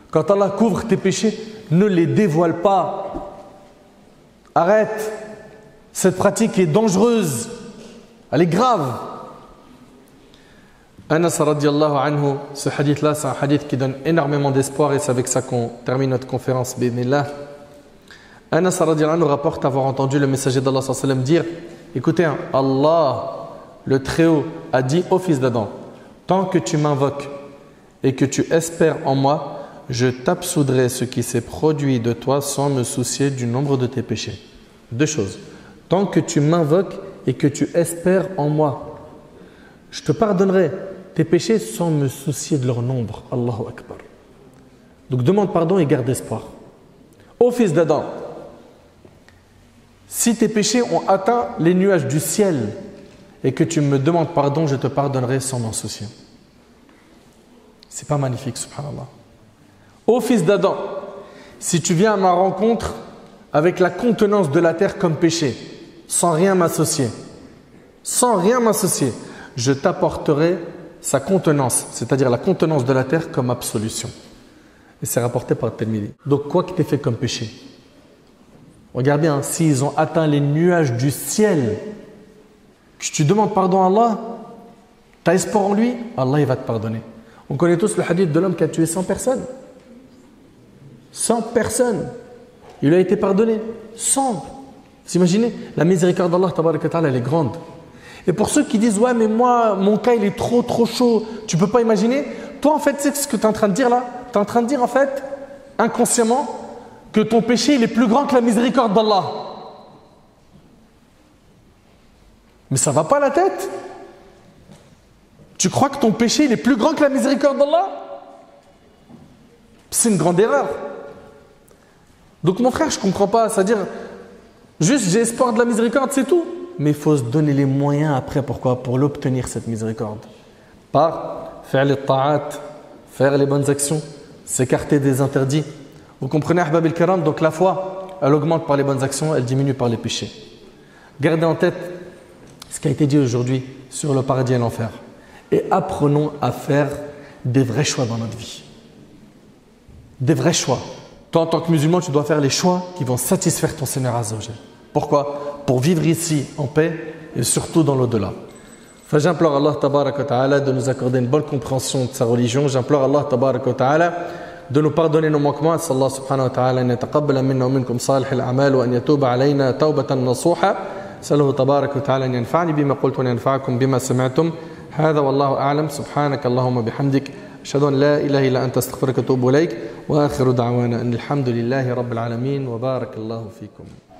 Quand Allah couvre tes péchés, ne les dévoile pas. Arrête. Cette pratique est dangereuse. Elle est grave. Anas radiallahu anhu, ce hadith-là, c'est un hadith qui donne énormément d'espoir et c'est avec ça qu'on termine notre conférence. Bismillah. Anas radiallahu anhu rapporte avoir entendu le messager d'Allah sallallahu alayhi wa sallam dire: écoutez, Allah, le Très-Haut, a dit au fils d'Adam, tant que tu m'invoques et que tu espères en moi, je t'absoudrai ce qui s'est produit de toi sans me soucier du nombre de tes péchés. Deux choses. Tant que tu m'invoques et que tu espères en moi, je te pardonnerai tes péchés sans me soucier de leur nombre. Allahu Akbar. Donc demande pardon et garde espoir. Ô fils d'Adam, si tes péchés ont atteint les nuages du ciel et que tu me demandes pardon, je te pardonnerai sans m'en soucier. C'est pas magnifique, subhanallah. Ô fils d'Adam, si tu viens à ma rencontre avec la contenance de la terre comme péché, sans rien m'associer, je t'apporterai sa contenance, c'est-à-dire la contenance de la terre comme absolution. Et c'est rapporté par Tirmidhi. Donc quoi que tu aies fait comme péché, regarde bien, s'ils ont atteint les nuages du ciel, que tu demandes pardon à Allah, tu as espoir en lui, Allah il va te pardonner. On connaît tous le hadith de l'homme qui a tué 100 personnes. 100 personnes. Il lui a été pardonné. 100. Vous imaginez? La miséricorde d'Allah, tabaraka ta'ala, elle est grande. Et pour ceux qui disent, ouais, mais moi, mon cas, il est trop chaud, tu peux pas imaginer. Toi, en fait, tu sais ce que tu es en train de dire là? Tu es en train de dire, en fait, inconsciemment, que ton péché, il est plus grand que la miséricorde d'Allah. Mais ça va pas la tête? Tu crois que ton péché, il est plus grand que la miséricorde d'Allah? C'est une grande erreur. Donc mon frère, je ne comprends pas. C'est-à-dire, juste j'ai espoir de la miséricorde, c'est tout. Mais il faut se donner les moyens après. Pourquoi? Pour l'obtenir, cette miséricorde. Par faire les ta'at, faire les bonnes actions, s'écarter des interdits. Vous comprenez, Ahbab al-Kiram? Donc la foi, elle augmente par les bonnes actions, elle diminue par les péchés. Gardez en tête ce qui a été dit aujourd'hui sur le paradis et l'enfer. Et apprenons à faire des vrais choix dans notre vie. Des vrais choix. Toi, en tant que musulman, tu dois faire les choix qui vont satisfaire ton Seigneur Azza wa Jal. Pourquoi? Pour vivre ici en paix et surtout dans l'au-delà. Enfin, j'implore Allah tabarak wa ta'ala de nous accorder une bonne compréhension de sa religion. J'implore Allah tabarak wa ta'ala de nous pardonner nos manquements. Allah subhanahu wa ta'ala an yataqabbala minna wa minkum salih al-a'mal wa an yatuba alayna tawbatan nasuha. Salahu tabarak wa ta'ala an yanfa'ni bima qultu wa an yanfa'akum bima sami'tum. هذا والله أعلم سبحانك اللهم بحمدك أشهد أن لا إله إلا أنت أستغفرك وأتوب إليك وآخر دعوانا أن الحمد لله رب العالمين وبارك الله فيكم.